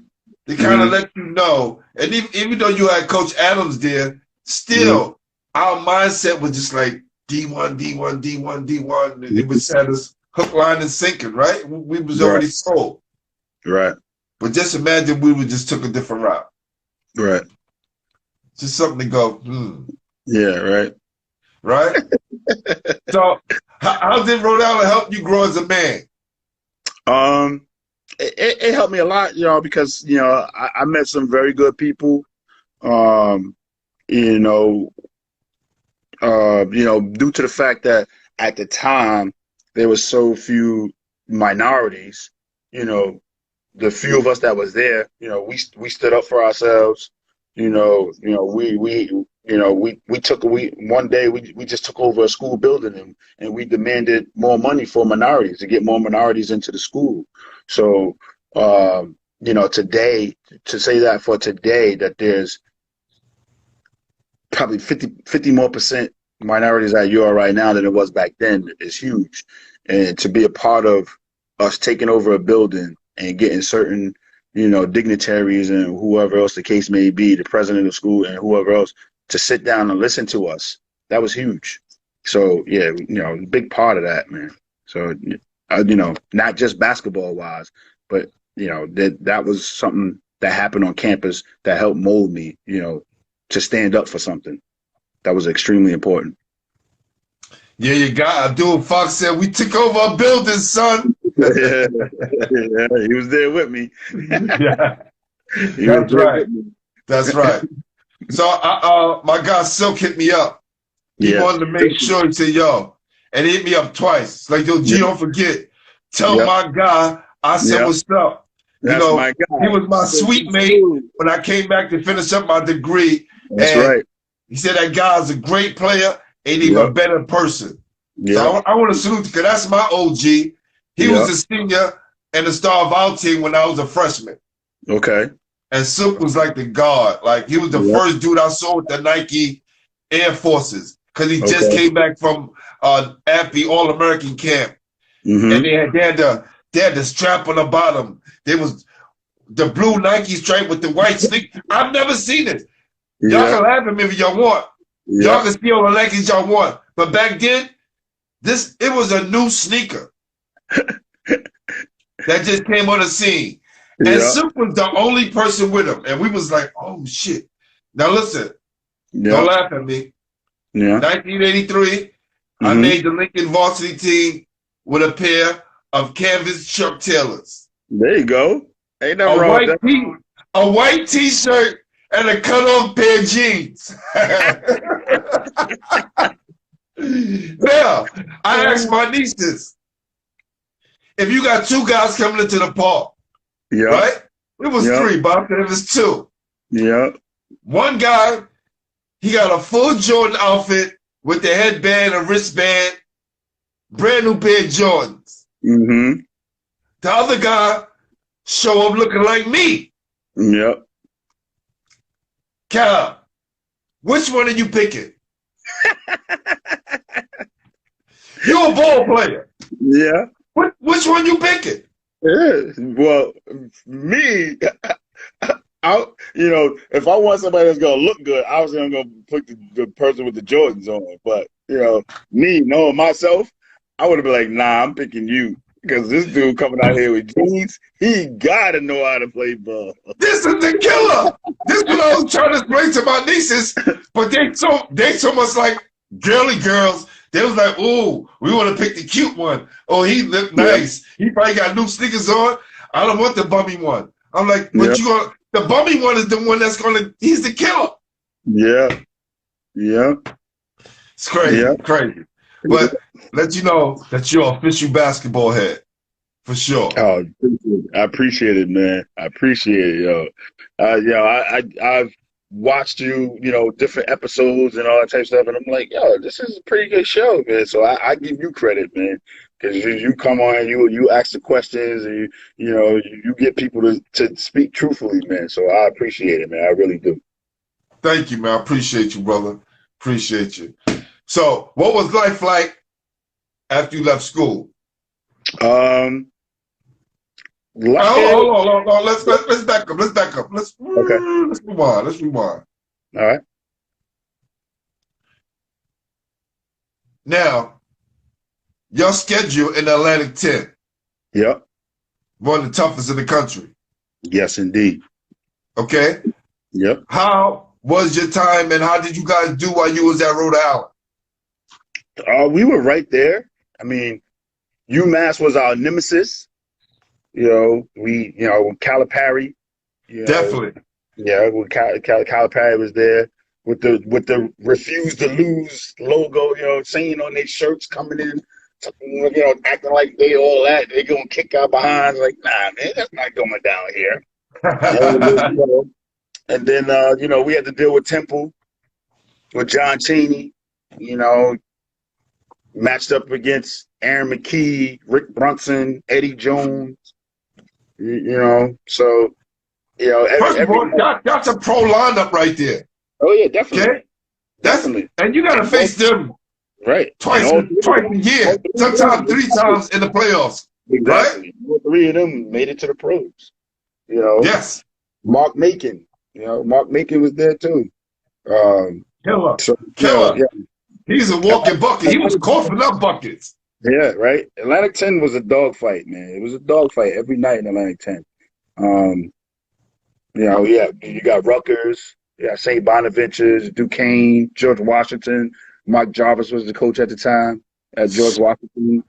They kind of let you know. And even though you had Coach Adams there, still our mindset was just like D1, D1, D1, D1. It was had us hook, line, and sinking, right? We was already sold. Right. But just imagine we would just took a different route. Right. Just something to go, Yeah, right. Right? So how did Rhode Island help you grow as a man? It helped me a lot, because, I met some very good people, due to the fact that at the time there were so few minorities, the few of us that was there, we stood up for ourselves. We one day we just took over a school building and we demanded more money for minorities to get more minorities into the school. So, today, to say that for today, that there's probably 50 more percent minorities at UR right now than it was back then is huge. And to be a part of us taking over a building and getting certain, dignitaries and whoever else the case may be, the president of the school and whoever else, to sit down and listen to us, that was huge. So, yeah, a big part of that, man. So, not just basketball wise, but, that was something that happened on campus that helped mold me, to stand up for something. That was extremely important. Yeah, you got Abdul. Fox said, we took over a building, son. Yeah, he was there with me. That's right. That's right. So my guy Silk hit me up. He wanted to make sure, he said, yo, and he hit me up twice. Like, yo, G, don't forget. Tell my guy I said, what's up? That's my guy. He was my sweet mate when I came back to finish up my degree. That's right. He said that guy's a great player and even a better person. So I want to salute you because that's my OG. He was a senior and the star of our team when I was a freshman. Okay. And Silk was like the guard. Like, he was the first dude I saw with the Nike Air Forces because he just came back from AFI All-American camp. And they had the strap on the bottom. There was the blue Nike stripe with the white sneak. I've never seen it. Y'all can laugh at me if y'all want. Y'all can steal the Nikes y'all want. But back then, it was a new sneaker that just came on the scene. And Silk was the only person with him. And we was like, oh, shit. Now, listen. Don't laugh at me. 1983, I made the Lincoln varsity team with a pair of canvas Chuck Taylors. There you go. Ain't nothing wrong with that. A white T-shirt and a cut-off pair of jeans. Now, I asked my nieces, if you got two guys coming into the park, right? It was three, but I said it was two. One guy, he got a full Jordan outfit with the headband, a wristband, brand new pair of Jordans. The other guy show up looking like me. Cal, which one are you picking? You're a ball player. Which one you picking? Well, me, if I want somebody that's gonna look good, obviously I'm gonna put the person with the Jordans on. But me knowing myself, I would have been like, nah, I'm picking you. Because this dude coming out here with jeans, he gotta know how to play ball. This is the killer. This is what I was trying to explain to my nieces, but they so much like girly girls, they was like, "Ooh, we want to pick the cute one. Oh, he looked nice. He probably got new sneakers on. I don't want the bummy one." I'm like, "But you gonna? The bummy one is the one that's gonna. He's the killer." Yeah. Yeah. It's crazy, crazy. But let you know that you're an official basketball head for sure. Oh, I appreciate it, man. I appreciate it, yo. I've watched you, different episodes and all that type of stuff, and I'm like, yo, this is a pretty good show, man. So I give you credit, man, because you come on, you ask the questions, and you get people to speak truthfully, man. So I appreciate it, man. I really do. Thank you, man. I appreciate you, brother. Appreciate you. So, what was life like after you left school? Hold on. Let's back up. Let's rewind. All right. Now, your schedule in the Atlantic 10. Yep. One of the toughest in the country. Yes, indeed. Okay. Yep. How was your time, and how did you guys do while you was at Rhode Island? We were right there. I mean, UMass was our nemesis. Calipari. Definitely. Yeah, when Calipari was there with the refuse to lose logo, saying on their shirts coming in, acting like they all that. They gonna kick our behinds. Like, nah, man, that's not going down here. And then we had to deal with Temple, with John Chaney, matched up against Aaron McKee, Rick Brunson, Eddie Jones, so, First of all, that's a pro lineup right there. Oh, yeah, definitely. Okay? Definitely. And you got to face them twice a year, sometimes 3 times in the playoffs. Exactly. Right? All 3 of them made it to the pros. Yes. Mark Macon. Mark Macon was there too. Killer. Yeah. He's a walking bucket. He was coughing up buckets. Yeah, right. Atlantic 10 was a dogfight, man. It was a dogfight every night in Atlantic 10. You got Rutgers, you got St. Bonaventure's, Duquesne, George Washington. Mike Jarvis was the coach at the time at George Washington.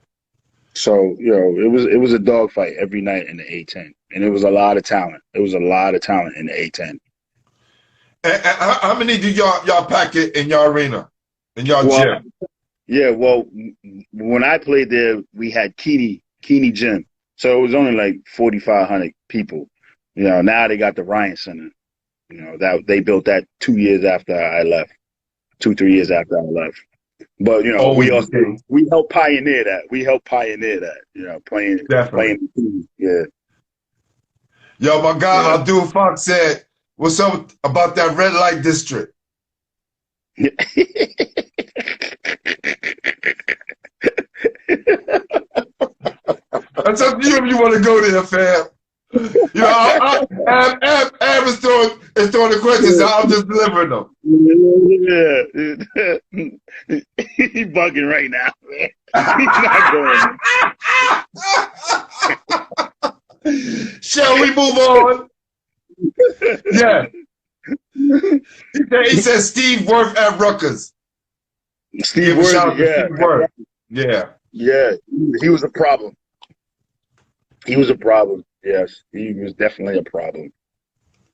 So, it was a dogfight every night in the A10. And it was a lot of talent. It was a lot of talent in the A10. And how many did y'all pack it in your arena, in your gym? Yeah, well, when I played there, we had Keeney Gym. So it was only like 4,500 people. Now they got the Ryan Center. That they built that 2 years after I left, 2-3 years after I left. But we helped pioneer that. Playing. Yeah. Yo, my guy Abdul Fox said, "What's up about that red light district?" That's up to you if you want to go there, fam. Ab is throwing the questions. I'm just delivering them. Yeah. He's bugging right now, man. He's not going. Shall we move on? Yeah. He said Steve Worth at Rutgers. Steve Worth, yeah. Yeah, he was a problem. Yes, he was definitely a problem.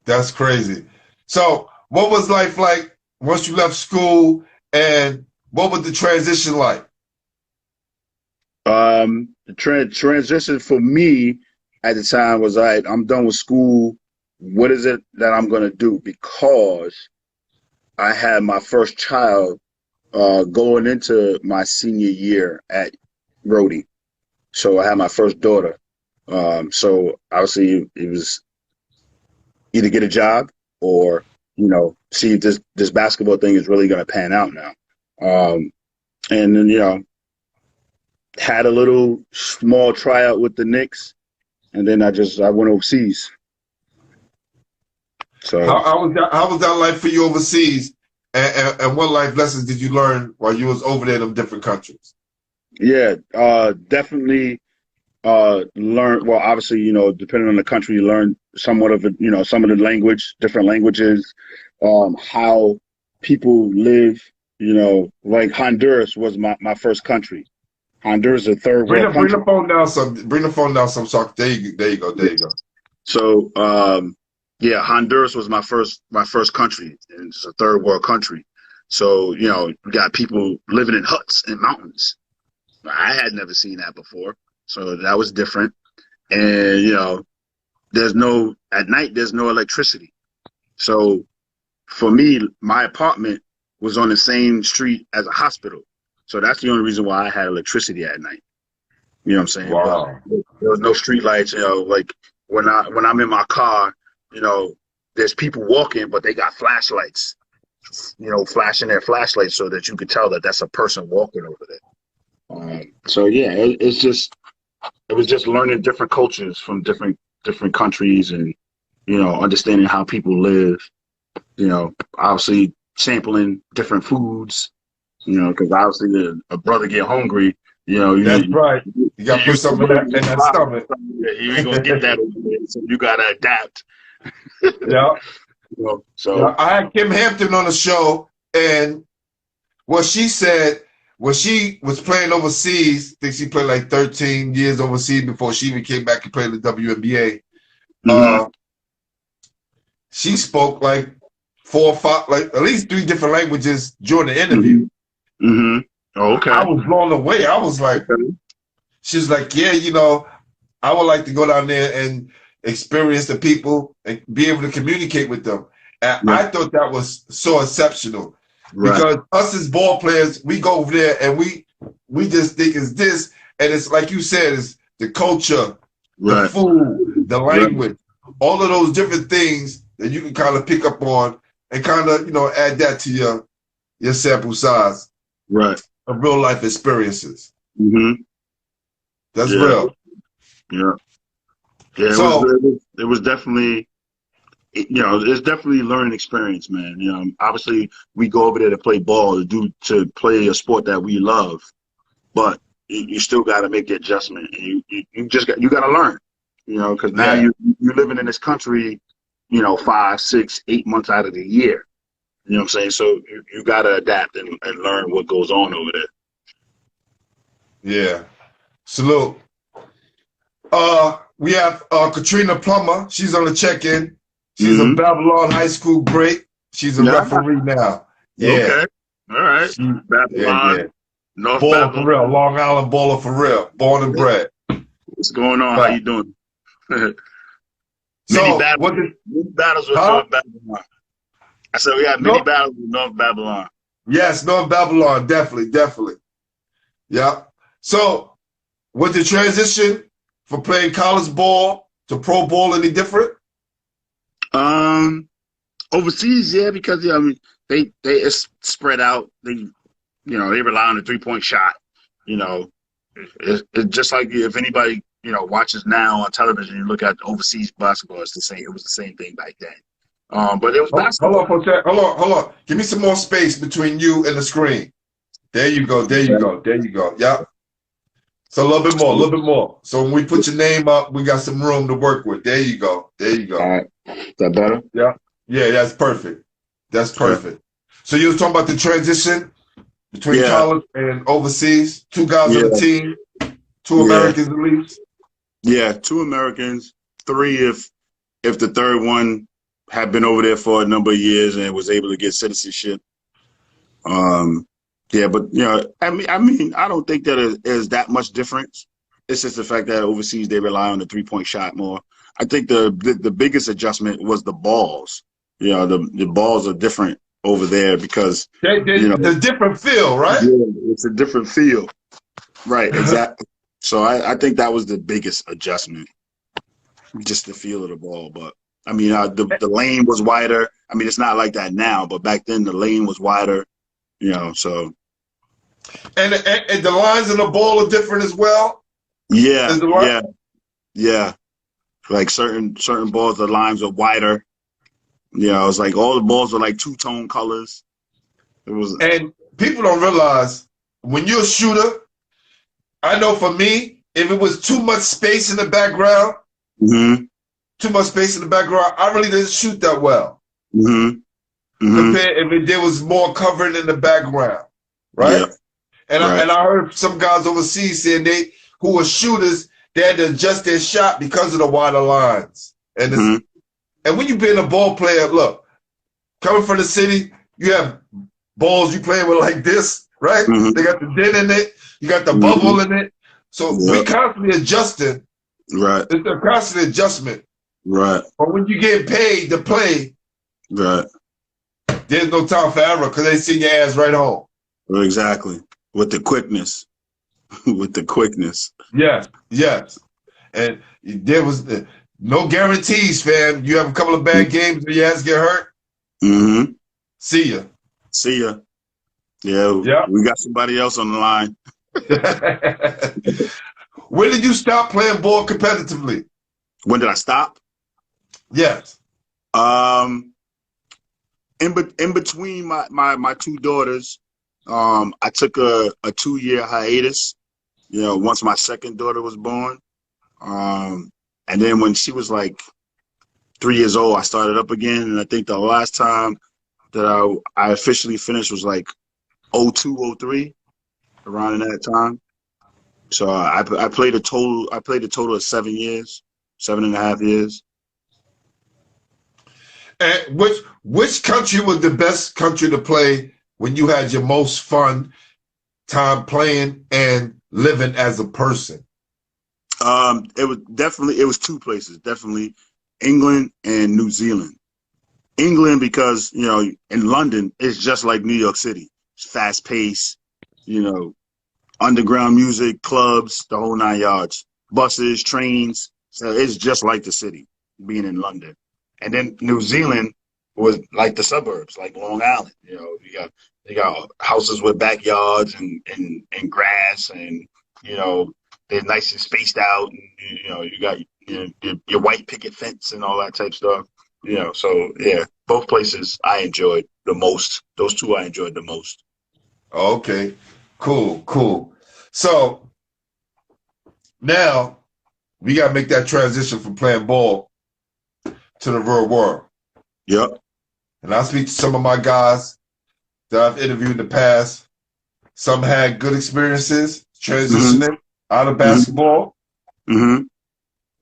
That's crazy. So, what was life like once you left school, and what was the transition like? The transition for me at the time was, I'm done with school. What is it that I'm going to do? Because I had my first child going into my senior year at Rhody. So I had my first daughter. So obviously it was either get a job or, see if this basketball thing is really going to pan out now. And then, had a little small tryout with the Knicks, and then I went overseas. So how was that life for you overseas? And what life lessons did you learn while you was over there in them different countries? Yeah, definitely learn. Well, obviously, depending on the country, you learn somewhat of it, some of the different languages, how people live, You know, like Honduras was my first country. Honduras is a third world Bring country. the phone down some. Bring the phone down some. So there you go. There you go. So yeah, Honduras was my first country, and it's a third world country. So you know, you got people living in huts in mountains. I had never seen that before, so that was different. And you know, at night there's no electricity. So for me, my apartment was on the same street as a hospital. So that's the only reason why I had electricity at night. You know what I'm saying? Wow. But there was no street lights, you know, like when I'm in my car, you know, there's people walking, but they got flashlights, you know, flashing their flashlights so that you could tell that that's a person walking over there. So yeah, it was just learning different cultures from different countries, and you know, understanding how people live. You know, obviously sampling different foods. You know, because obviously a brother get hungry. You know, That's right. You got to put something in that stomach. You ain't gonna get that over there, so you gotta adapt. Yeah. You know, so yeah. I had Kim Hampton on the show, and what she said when she was playing overseas, I think she played like 13 years overseas before she even came back and played the WNBA. She spoke like 4 or 5, like at least 3 different languages during the interview. Oh, okay. I was blown away. I was like, she's like, yeah, you know, I would like to go down there and experience the people and be able to communicate with them. And I thought that was so exceptional. Because us as ball players, we go over there and we just think it's this, and it's like you said, it's the culture, the food, the language, all of those different things that you can kind of pick up on and kind of, you know, add that to your sample size of real life experiences. That's real. Yeah, so, it was definitely, you know, it's definitely a learning experience, man. You know, obviously we go over there to play ball, to play a sport that we love, but you still got to make the adjustment. And you got to learn, you know, because now you're living in this country, you know, 5, 6, 8 months out of the year. You know what I'm saying? So you got to adapt and learn what goes on over there. Yeah. Salute. We have Katrina Plummer. She's on the check-in. She's a Babylon High School great. She's a referee now. Yeah. Okay. All right. Babylon. North Baller Babylon. for real. Long Island baller for real. Born and bred. What's going on? How you doing? So, many battles with North Babylon. I said we got many battles with North Babylon. Yes, North Babylon. Definitely. Yeah. So, was the transition from playing college ball to pro ball any different? Overseas, yeah, because I mean they it's spread out. They rely on the 3-point shot. You know, it's just like if anybody watches now on television, you look at overseas basketball. It's the same. It was the same thing back then. But it was basketball. Hold on. Give me some more space between you and the screen. There you go. Yeah. So a little bit more. So when we put your name up, we got some room to work with. There you go. All right. Is that better? Yeah. Yeah, that's perfect. So you were talking about the transition between college and overseas. 2 guys on the team, 2 Americans at least. Yeah, 2 Americans, 3 if the third one had been over there for a number of years and was able to get citizenship. Yeah, but I mean, I don't think that is that much difference. It's just the fact that overseas they rely on the 3-point shot more. I think the biggest adjustment was the balls. The balls are different over there because the different feel, right? Yeah, it's a different feel, right? Exactly. So I think that was the biggest adjustment, just the feel of the ball. But I mean, the lane was wider. I mean, it's not like that now, but back then the lane was wider. So. And the lines in the ball are different as well. Yeah. Like certain balls, the lines are wider. It's like all the balls are like 2-tone colors. And people don't realize when you're a shooter. I know for me, if it was too much space in the background, I really didn't shoot that well. compared if there was more covering in the background, right? Yeah. And Right. I heard some guys overseas saying who were shooters, they had to adjust their shot because of the wider lines. And and when you being a ball player, look, coming from the city, you have balls you playing with like this, right? They got the dent in it, you got the bubble in it. So we constantly adjusting. Right. It's a constant adjustment. Right. But when you get paid to play, Right. there's no time for error because they send your ass right home. Well, exactly. With the quickness. With the quickness. Yes, yes. And there was no guarantees, fam. You have a couple of bad games and your ass get hurt. See ya. See ya. Yeah, we got somebody else on the line. When did you stop playing ball competitively? When did I stop? Yes. In between my two daughters, I took a 2-year hiatus. You know, once my second daughter was born, and then when she was like 3 years old, I started up again. And I think the last time that I officially finished was like 02, 03, around in that time. So I played a total of 7 years, 7.5 years. And which country was the best country to play when you had your most fun time playing and living as a person? It was two places, definitely England and New Zealand. England because, you know, in London it's just like New York City. It's fast paced, you know, underground music, clubs, the whole 9 yards, buses, trains. So it's just like the city being in London. And then New Zealand was like the suburbs, like Long Island. You know, you got houses with backyards and grass, and you know they're nice and spaced out. And you know you got your white picket fence and all that type stuff. You know, so yeah, both places I enjoyed the most. Those two I enjoyed the most. Okay, cool. So now we gotta make that transition from playing ball to the real world. Yep. And I speak to some of my guys that I've interviewed in the past. Some had good experiences transitioning out of basketball. Some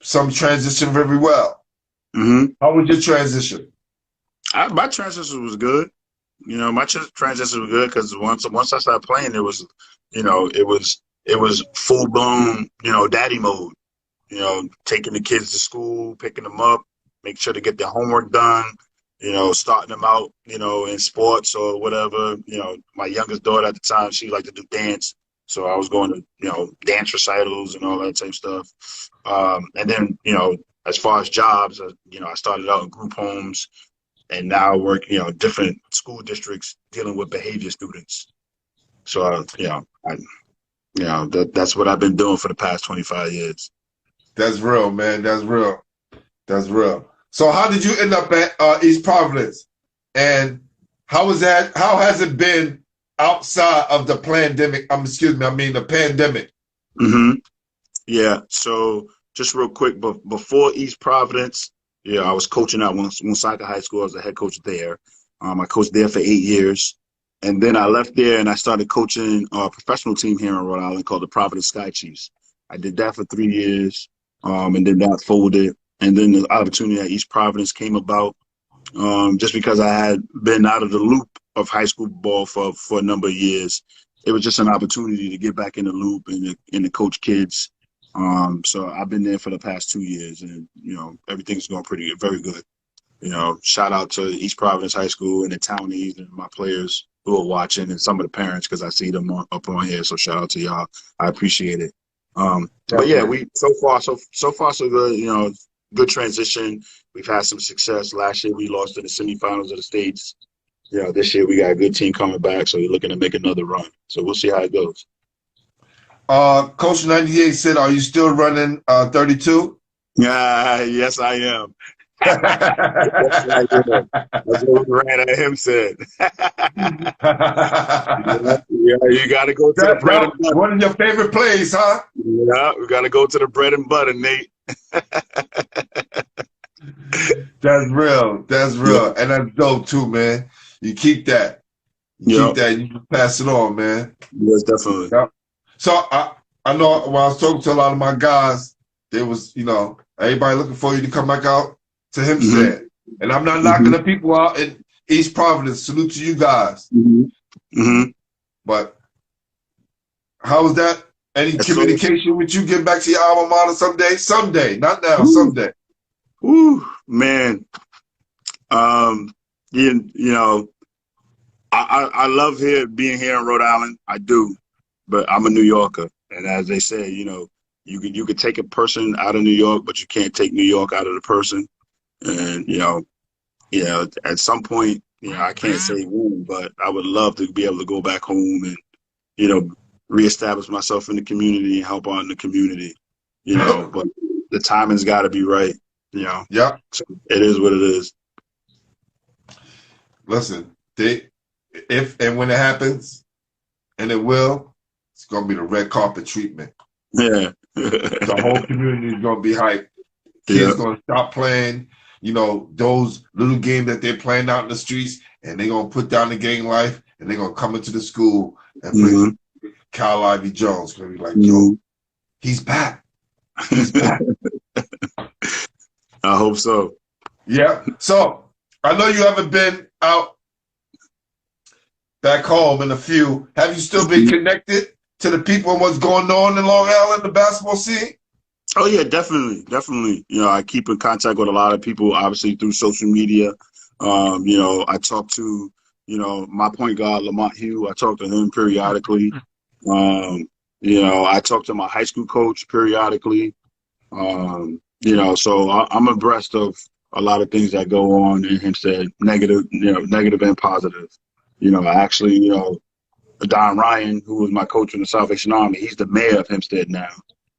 transitioned very well. How was your transition? My transition was good. You know, my transition was good because once I started playing, it was full blown, you know, daddy mode. You know, taking the kids to school, picking them up, make sure to get their homework done, you know, starting them out, you know, in sports or whatever. You know, my youngest daughter at the time, she liked to do dance. So I was going to, you know, dance recitals and all that type of stuff. And then, you know, as far as jobs, you know, I started out in group homes and now I work, you know, different school districts dealing with behavior students. So, that's what I've been doing for the past 25 years. That's real, man. That's real. So how did you end up at East Providence? And how has it been outside of the pandemic? The pandemic. Yeah. So just real quick, but before East Providence, I was coaching at Woonsocket High School. I was the head coach there. I coached there for 8 years. And then I left there and I started coaching a professional team here in Rhode Island called the Providence Sky Chiefs. I did that for 3 years, and then that folded. And then the opportunity at East Providence came about just because I had been out of the loop of high school ball for a number of years. It was just an opportunity to get back in the loop and to coach kids. So I've been there for the past 2 years, and everything's going very good. Shout out to East Providence High School and the townies and my players who are watching, and some of the parents because I see them up on here. So shout out to y'all. I appreciate it. But yeah, we so far so good. Good transition. We've had some success. Last year we lost in the semifinals of the states. This year we got a good team coming back, so we're looking to make another run. So we'll see how it goes. Coach 98 said, "Are you still running 32?" Yes, I am. That's what we ran at Hempstead. You got to go to the bread and butter. One of your favorite plays, huh? Yeah, we got to go to the bread and butter, Nate. That's real. And that's dope too, man. You keep that. You keep that. And you pass it on, man. Yes, definitely. Yep. So I know when I was talking to a lot of my guys, there was, everybody looking for you to come back out to Hempstead. And I'm not knocking the people out in East Providence. Salute to you guys. But how was that? Any communication with you getting back to your alma mater someday? Someday, not now, someday. Ooh, man. I love being here in Rhode Island. I do, but I'm a New Yorker, and as they say, you could take a person out of New York, but you can't take New York out of the person. And at some point, I can't say when, but I would love to be able to go back home and reestablish myself in the community and help out in the community. But the timing's got to be right. Yeah, so it is what it is. Listen, if and when it happens, and it will, it's gonna be the red carpet treatment. Yeah, the whole community is gonna be hyped. Kids gonna stop playing, those little games that they're playing out in the streets, and they're gonna put down the gang life, and they're gonna come into the school and play Kyle Ivey-Jones. Gonna be like, yo, he's back. He's back. I hope so. Yeah. So I know you haven't been out back home in a few. Have you still been connected to the people and what's going on in Long Island, the basketball scene? Oh yeah, definitely. I keep in contact with a lot of people, obviously through social media. I talk to, my point guard Lamont Hugh. I talk to him periodically. I talk to my high school coach periodically. So I'm abreast of a lot of things that go on in Hempstead, negative and positive. I actually, Don Ryan, who was my coach in the Salvation Army, he's the mayor of Hempstead now.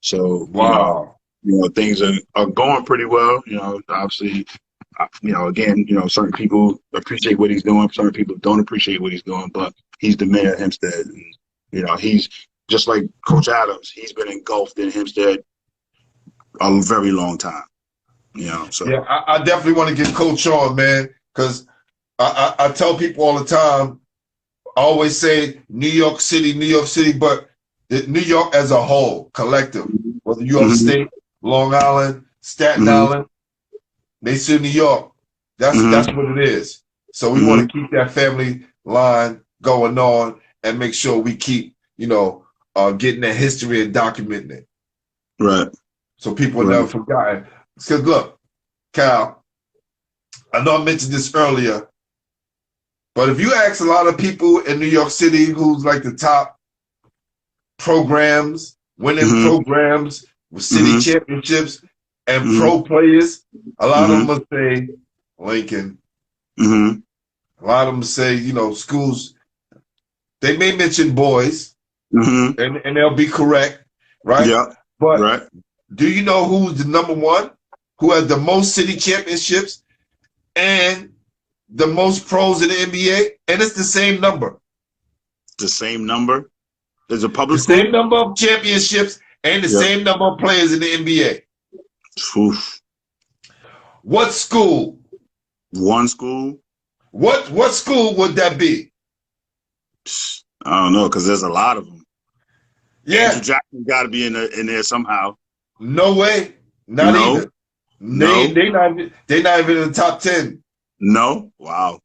So, wow. Things are going pretty well. Obviously, again, certain people appreciate what he's doing. Certain people don't appreciate what he's doing, but he's the mayor of Hempstead. And, he's just like Coach Adams. He's been engulfed in Hempstead a very long time. So yeah, I definitely want to get Coach on, man, because I tell people all the time. I always say New York City, but New York as a whole, collective, whether you're upstate, Long Island, Staten Island, they see New York. That's what it is. So we want to keep that family line going on and make sure we keep, getting that history and documenting it. Right. So people are never forgotten. Because look, Cal, I know I mentioned this earlier, but if you ask a lot of people in New York City who's like the top programs, winning programs with city championships and pro players, a lot of them will say Lincoln. A lot of them say, schools. They may mention boys, and they'll be correct, right? Yeah. But do you know who's the number one? Who has the most city championships and the most pros in the NBA? And it's the same number. The same number? There's a public school? The same number of championships and the same number of players in the NBA. Oof. What school? One school? What school would that be? I don't know, because there's a lot of them. Yeah. Andrew Jackson got to be in there somehow. No way. Not even. No. They not even in the top 10. No? Wow.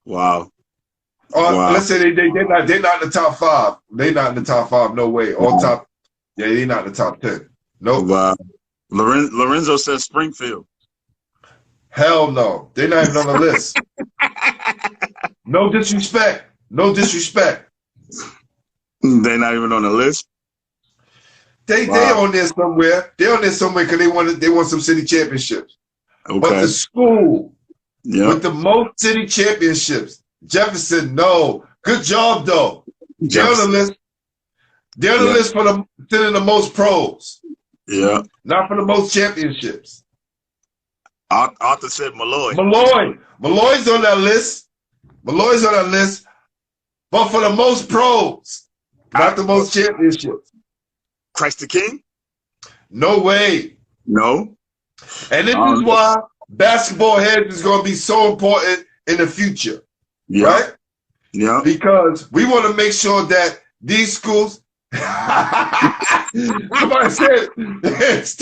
Let's say they're not in the top 5. They're not in the top 5. No way. They're not in the top 10. Nope. Wow. Lorenzo says Springfield. Hell no. They're not even on the list. No disrespect. They're not even on the list. They on there somewhere. They're on there somewhere because they want some city championships. Okay. But the school with the most city championships, Jefferson, no. Good job though. They're on the list. They're on the list for the most pros. Yeah. Not for the most championships. Arthur said Malloy. Malloy's on that list. But for the most pros, not the most championships. Christ the King? No way. No. And this is why basketball heads is going to be so important in the future. Yeah. right? Yeah. Because we want to make sure that these schools. Somebody said, Who's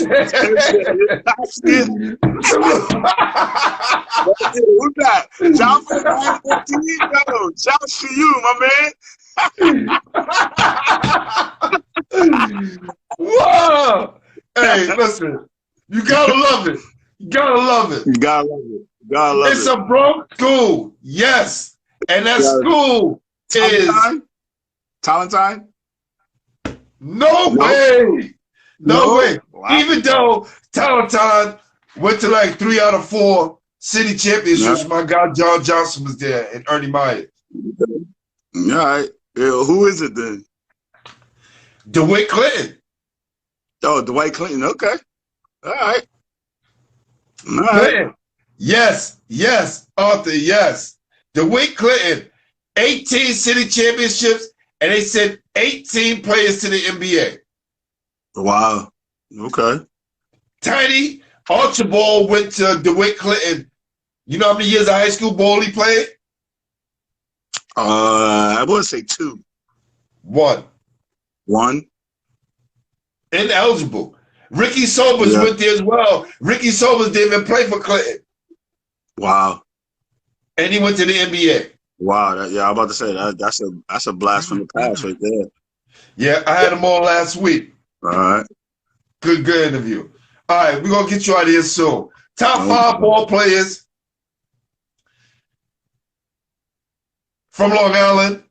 that? Shout for the team, yo. Shout to you, my man. Whoa! Hey, listen, you gotta love it. You gotta love it. You gotta love it. You gotta love It's it. a broke school, yes, and that school is Talentine? no No. way, no way. Wow. Even though Talentine went to like 3 out of 4 city championships, Yeah. my guy John Johnson was there and Ernie Meyer. All right. Yeah, who is it then? DeWitt Clinton. Oh, Dwight Clinton. Okay. All right. All right. Clinton. Yes, yes, Arthur, yes. DeWitt Clinton, 18 city championships, and they sent 18 players to the NBA. Wow. Okay. Tiny Archibald went to DeWitt Clinton. You know how many years of high school ball he played? I want to say 2. 1. 1. Ineligible. Ricky Sobers went there as well. Ricky Sobers didn't even play for Clinton. Wow. And he went to the NBA. Wow. I'm about to say that's a blast from the past right there. Yeah, I had him on last week. All right. Good interview. All right, we're going to get you out of here soon. Top 5 ball players from Long Island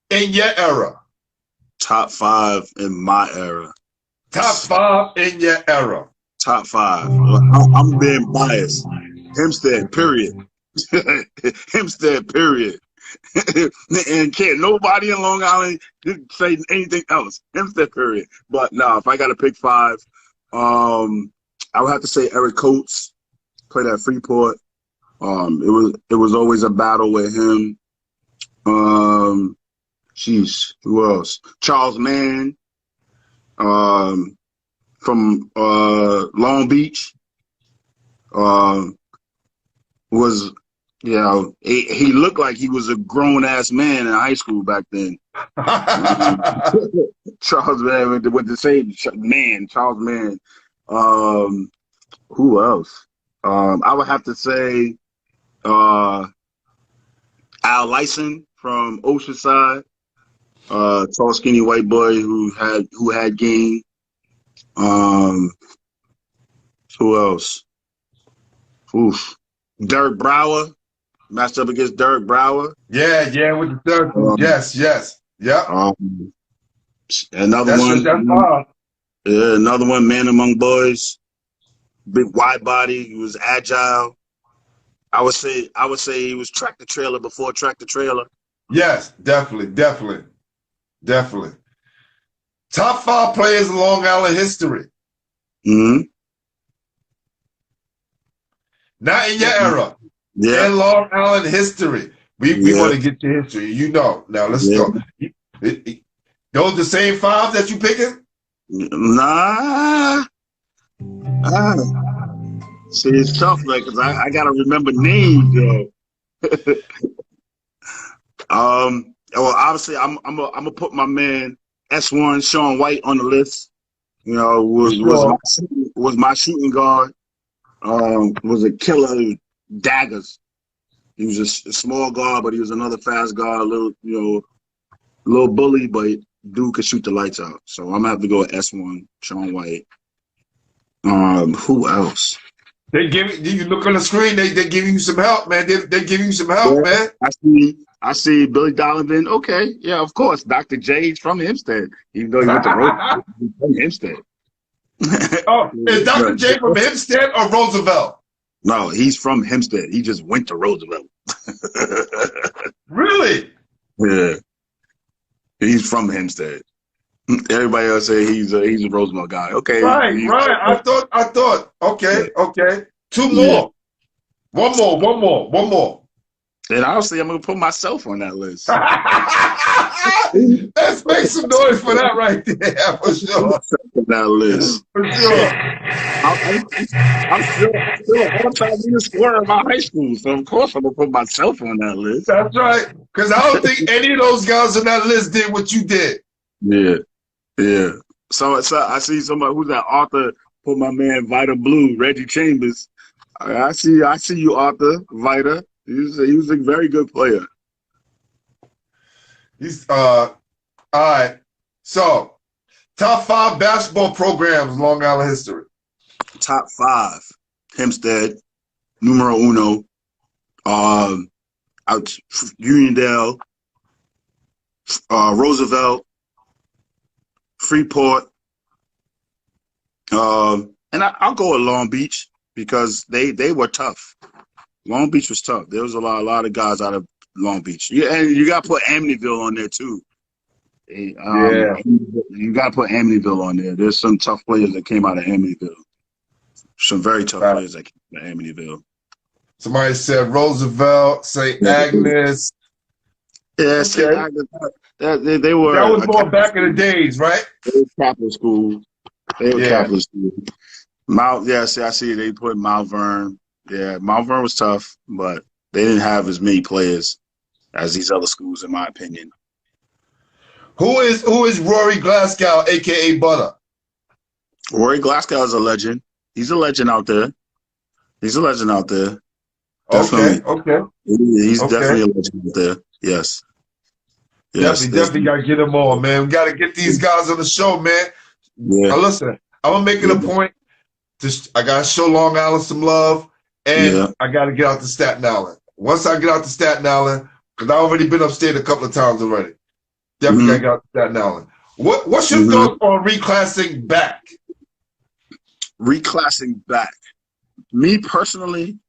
in your era. Top 5 in my era. Top 5 in your era. Top 5. I'm being biased. Hempstead, period. Hempstead, period. And can't nobody in Long Island say anything else. Hempstead, period. But no, if I got to pick 5, I would have to say Eric Coates. Played at Freeport. It was always a battle with him. Who else? Charles Mann. From Long Beach. Was he looked like he was a grown ass man in high school back then. Charles Mann with the same man, Charles Mann. Who else? I would have to say Al Lyson from Oceanside. Tall, skinny white boy who had game. Who else? Oof. Derek Brower. Matched up against Derek Brower. Yeah, with the third group. Yes. Yeah. Another one. That's 5. Yeah, another one, man among boys. Big wide body. He was agile. I would say he was tractor trailer before tractor trailer. Yes, definitely. Top 5 players in Long Island history. Mm-hmm. Not in your era. Yeah. In Long Island history. We want to get to history. You know. Now let's go. Those the same 5 that you picking? Nah. See, it's tough, like, because I gotta remember names, yo. Well, obviously, I'm gonna put my man S1 Sean White on the list. You know, was my shooting guard. Was a killer with daggers. He was a small guard, but he was another fast guard, a little bully, but dude could shoot the lights out. So I'm gonna have to go with S1 Sean White. Who else? You look on the screen, they giving you some help, man. They giving you some help, man. I see Billy Donovan. Okay, yeah, of course. Dr. J's from Hempstead, even though he went to Roosevelt. He's from Hempstead. Oh, is Dr. J from Hempstead or Roosevelt? No, he's from Hempstead. He just went to Roosevelt. Really? Yeah. He's from Hempstead. Everybody else say he's a Roosevelt guy. Okay. Right. I thought. Okay. 2 more. One more. And honestly, I'm gonna put myself on that list. Let's make some noise for that right there, for sure. On that list. For sure. I'm still an all-time leading scorer in my high school, so of course I'm gonna put myself on that list. That's right. Because I don't think any of those guys on that list did what you did. Yeah. So I see somebody who's that author. Put my man Vita Blue, Reggie Chambers. I see you, Arthur Vita. He was a very good player. He's all right. So, top 5 basketball programs in Long Island history. Top 5: Hempstead, numero uno. Out Uniondale, Roosevelt, Freeport. And I'll go with Long Beach because they were tough. Long Beach was tough. There was a lot of guys out of Long Beach. Yeah, and you got to put Amityville on there too. Yeah. You got to put Amityville on there. There's some tough players that came out of Amityville. Some very tough players that came out of Amityville. Somebody said Roosevelt, St. Agnes. Yeah, St. Agnes. They were. That was more back in the days, right? They were Catholic school. They were Catholic school. I see they put Mount Vernon. Yeah, Mount Vernon was tough, but they didn't have as many players as these other schools, in my opinion. Who is Rory Glasgow, aka Butter? Rory Glasgow is a legend. He's a legend out there. Definitely. Okay. He's definitely a legend out there. Yes. Definitely got to get them on, man. We got to get these guys on the show, man. Yeah. Now listen, I'm gonna make it a point. I gotta show Long Island some love, and I gotta get out to Staten Island. Once I get out to Staten Island, because I've already been upstate a couple of times already. Definitely gotta get out to Staten Island. What's your thoughts on reclassing back? Reclassing back. Me personally,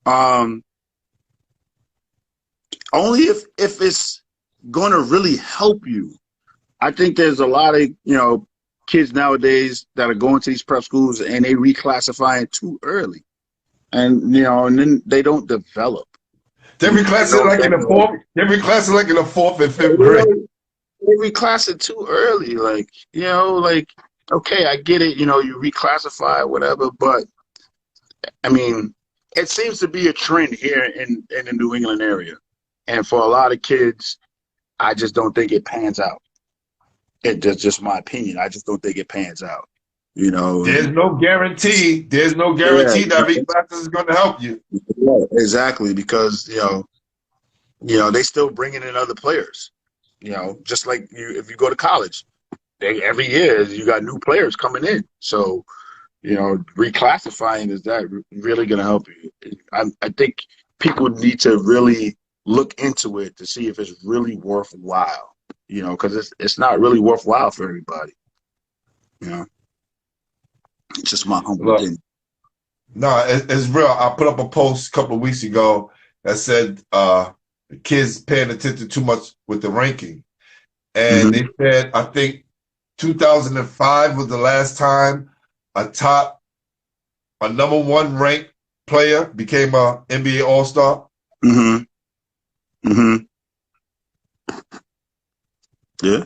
only if it's going to really help you. I think there's a lot of kids nowadays that are going to these prep schools and they reclassifying too early, and then they don't develop. They reclass it like in the fourth. They reclass it like in the 4th and 5th grade. They reclass it too early, okay, I get it. You reclassify whatever, but I mean, it seems to be a trend here in the New England area, and for a lot of kids, I just don't think it pans out. That's just my opinion. I just don't think it pans out. There's no guarantee. There's no guarantee that reclass is going to help you. Yeah, exactly, because they still bringing in other players. Just like if you go to college, every year you got new players coming in. So reclassifying, is that really going to help you? I think people need to really look into it to see if it's really worthwhile. Because it's not really worthwhile for everybody. It's just my humble opinion. No, it's real. I put up a post a couple of weeks ago that said the kids paying attention too much with the ranking. And they said, I think 2005 was the last time a number 1 ranked player became a NBA All-Star. Yeah.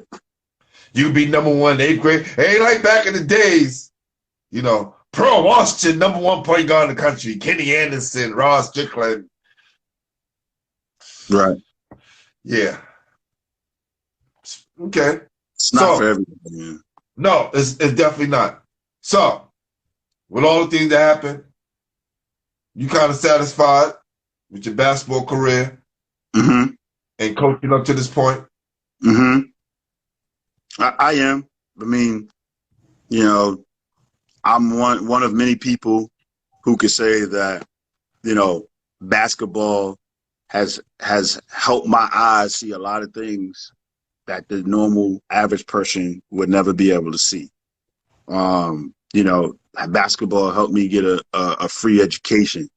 You'd be number 1 in 8th grade. It ain't like back in the days, Pearl Washington, number 1 point guard in the country, Kenny Anderson, Ross Strickland. Right. Yeah. Okay. It's not for everybody, man. No, it's definitely not. So, with all the things that happened, you kind of satisfied with your basketball career and coaching up to this point? I am. I mean, I'm one of many people who could say that, basketball has helped my eyes see a lot of things that the normal average person would never be able to see. Basketball helped me get a free education,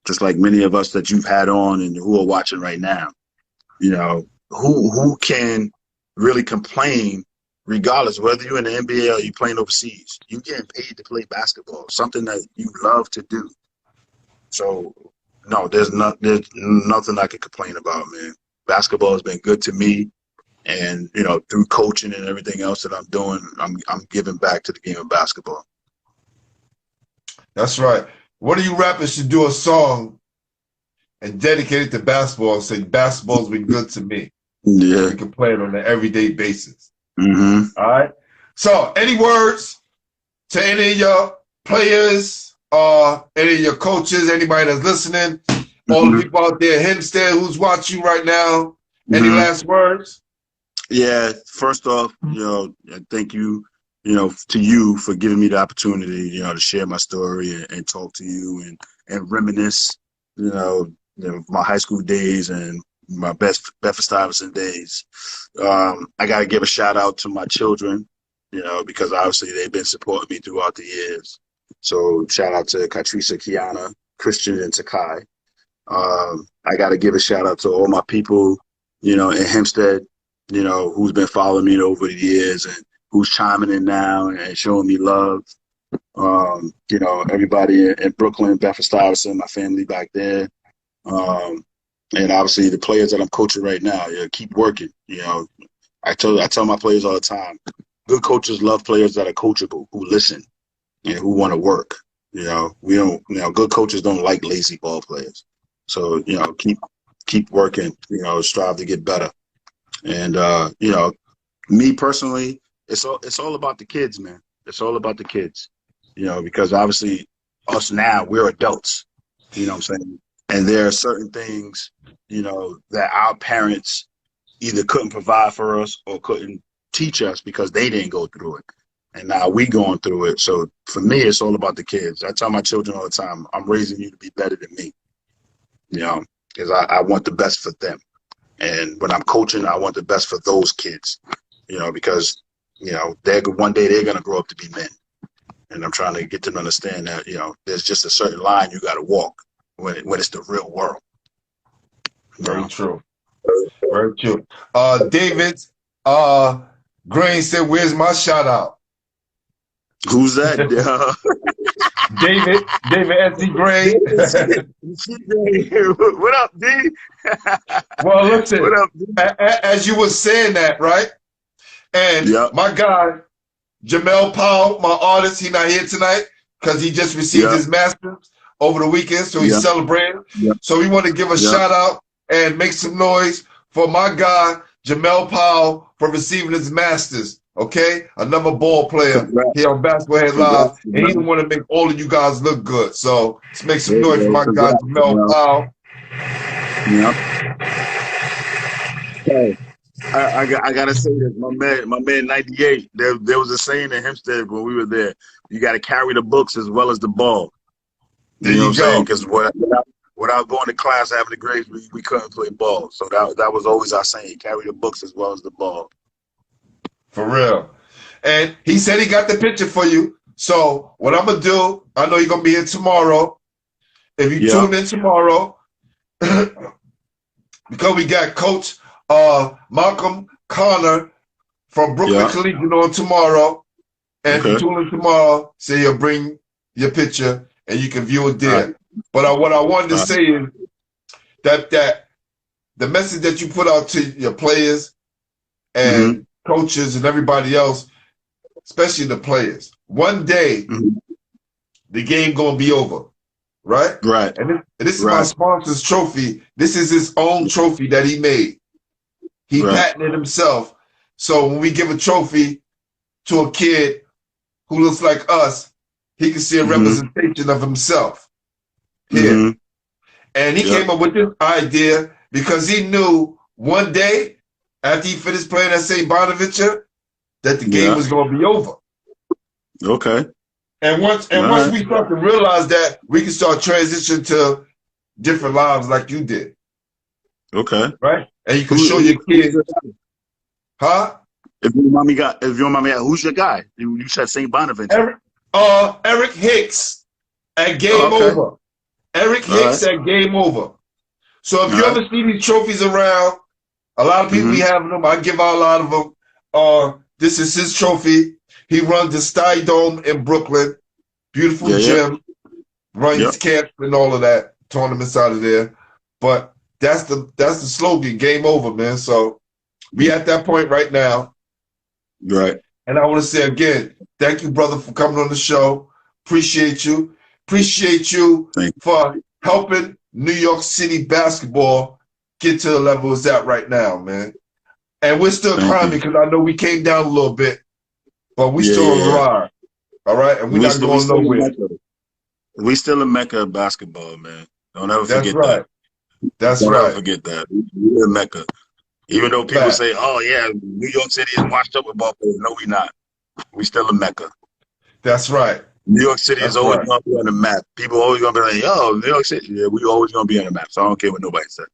just like many of us that you've had on and who are watching right now. Who can really complain, regardless whether you're in the NBA or you're playing overseas? You're getting paid to play basketball, something that you love to do. So no, there's nothing I can complain about, man. Basketball has been good to me, and through coaching and everything else that I'm doing, I'm giving back to the game of basketball. That's right. One of you rappers should do a song and dedicate it to basketball and say basketball's been good to me. Yeah. We can play it on an everyday basis. Mm-hmm. All right. So, any words to any of your players, any of your coaches, anybody that's listening, all the people out there, Hempstead, who's watching right now? Any last words? Yeah. First off, thank you, to you for giving me the opportunity, to share my story and talk to you and reminisce, my high school days and my Bedford-Stuyvesant days. I got to give a shout out to my children, because obviously they've been supporting me throughout the years. So shout out to Katrisa, Kiana, Christian, and Takai. I got to give a shout out to all my people, in Hempstead, who's been following me over the years and who's chiming in now and showing me love. Everybody in Brooklyn, Bedford-Stuyvesant, my family back there. And obviously the players that I'm coaching right now, keep working. I tell my players all the time, good coaches love players that are coachable, who listen and who want to work. Good coaches don't like lazy ball players. So, keep working, strive to get better. And, me personally, it's all about the kids, man. It's all about the kids, because obviously us now, we're adults, what I'm saying? And there are certain things, that our parents either couldn't provide for us or couldn't teach us because they didn't go through it. And now we going through it. So for me, it's all about the kids. I tell my children all the time, I'm raising you to be better than me, because I want the best for them. And when I'm coaching, I want the best for those kids, because, one day they're going to grow up to be men. And I'm trying to get them to understand that, there's just a certain line you got to walk when it's the real world. Very true. Very true. David Green said, "Where's my shout out?" Who's that? David S.D. Gray. What up, D? Well, listen, what up, D? As you were saying that, right? And my guy, Jamel Powell, my artist, he not here tonight because he just received his master's over the weekend, so he's celebrating. So we want to give a shout out and make some noise for my guy, Jamel Powell, for receiving his master's. Okay, another ball player here on Basketball Head Live, and he want to make all of you guys look good. So let's make some noise for my guy, Jamel Powell. Hey, I gotta say this, my man 98. There was a saying in Hempstead when we were there: you got to carry the books as well as the ball. You know what I'm saying? Because without going to class having the grades, we couldn't play ball. So that was always our saying: carry the books as well as the ball. For real. And he said he got the picture for you. So what I'm going to do, I know you're going to be here tomorrow. If you tune in tomorrow, because we got Coach Malcolm Connor from Brooklyn Collegiate on tomorrow. And if you tune in tomorrow, say you'll bring your picture and you can view it there. But what I wanted to say is that the message that you put out to your players and coaches and everybody else, especially the players, one day the game gonna be over, right? Right. And this is my sponsor's trophy. This is his own trophy that he made. He patented himself. So when we give a trophy to a kid who looks like us, he can see a representation of himself here. And he came up with this idea because he knew one day after he finished playing at St. Bonaventure that the game was going to be over. Okay. And once we start to realize that, we can start transitioning to different lives like you did. Okay. Right? And you can show your kids. Huh? If you want me, who's your guy? You said St. Bonaventure. Eric Hicks at Game Over. Eric Hicks at Game Over. So if you ever see these trophies around, a lot of people be having them. I give out a lot of them. This is his trophy. He runs the Standout in Brooklyn. Beautiful gym. Runs camps and all of that. tournaments out of there. But that's the slogan, game over, man. So we at that point right now. Right. And I want to say again, thank you, brother, for coming on the show. Appreciate you. Appreciate you for helping New York City basketball get to the level it's at right now, man. And we're still climbing because I know we came down a little bit, but we still on the ride. All right? And we're not going nowhere. We still in Mecca of basketball, man. Don't ever forget that. That's Don't right. ever forget that. We're in Mecca. Even though people say, oh, yeah, New York City is washed up with ball players. No, we're not. We still in Mecca. That's right. New York City is always going to be on the map. People always going to be like, oh, New York City. Yeah, we always going to be on the map. So I don't care what nobody says.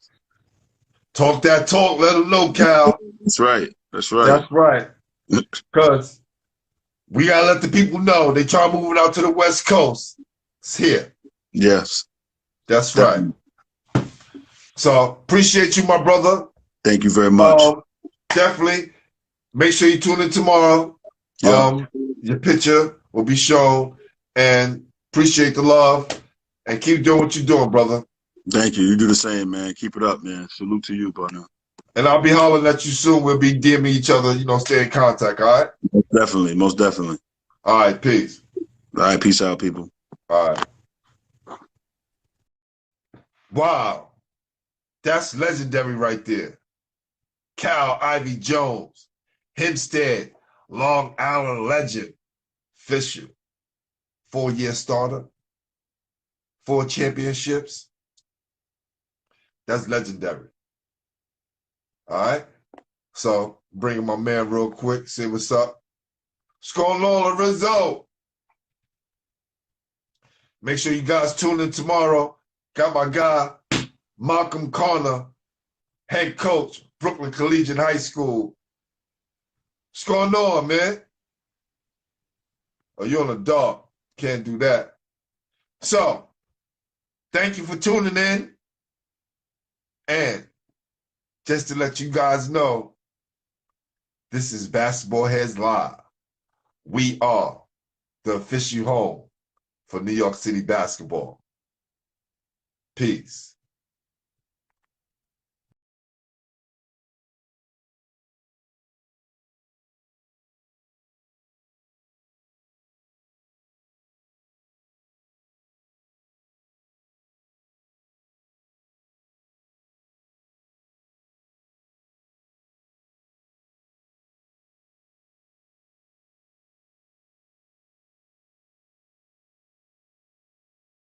Talk that talk. Let them know, Cal. That's right. That's right. That's right. Because we got to let the people know. They try moving out to the West Coast. It's here. Yes. That's right. So appreciate you, my brother. Thank you very much. Definitely. Make sure you tune in tomorrow. Yep. Your picture will be shown. And appreciate the love. And keep doing what you're doing, brother. Thank you. You do the same, man. Keep it up, man. Salute to you, partner. And I'll be hollering at you soon. We'll be DMing each other, stay in contact, all right? Most definitely. Most definitely. All right, peace. All right, peace out, people. All right. Wow. That's legendary right there. Cal Ivey-Jones, Hempstead, Long Island legend, Fisher, 4-year starter, 4 championships. That's legendary. All right? So, bringing my man real quick, see what's up. What's going on, Lorenzo? Make sure you guys tune in tomorrow. Got my guy, Malcolm Connor, head coach, Brooklyn Collegiate High School. What's going on, man? Oh, you're on the dark. Can't do that. So, thank you for tuning in. And just to let you guys know, this is Basketball Heads Live. We are the official home for New York City basketball. Peace.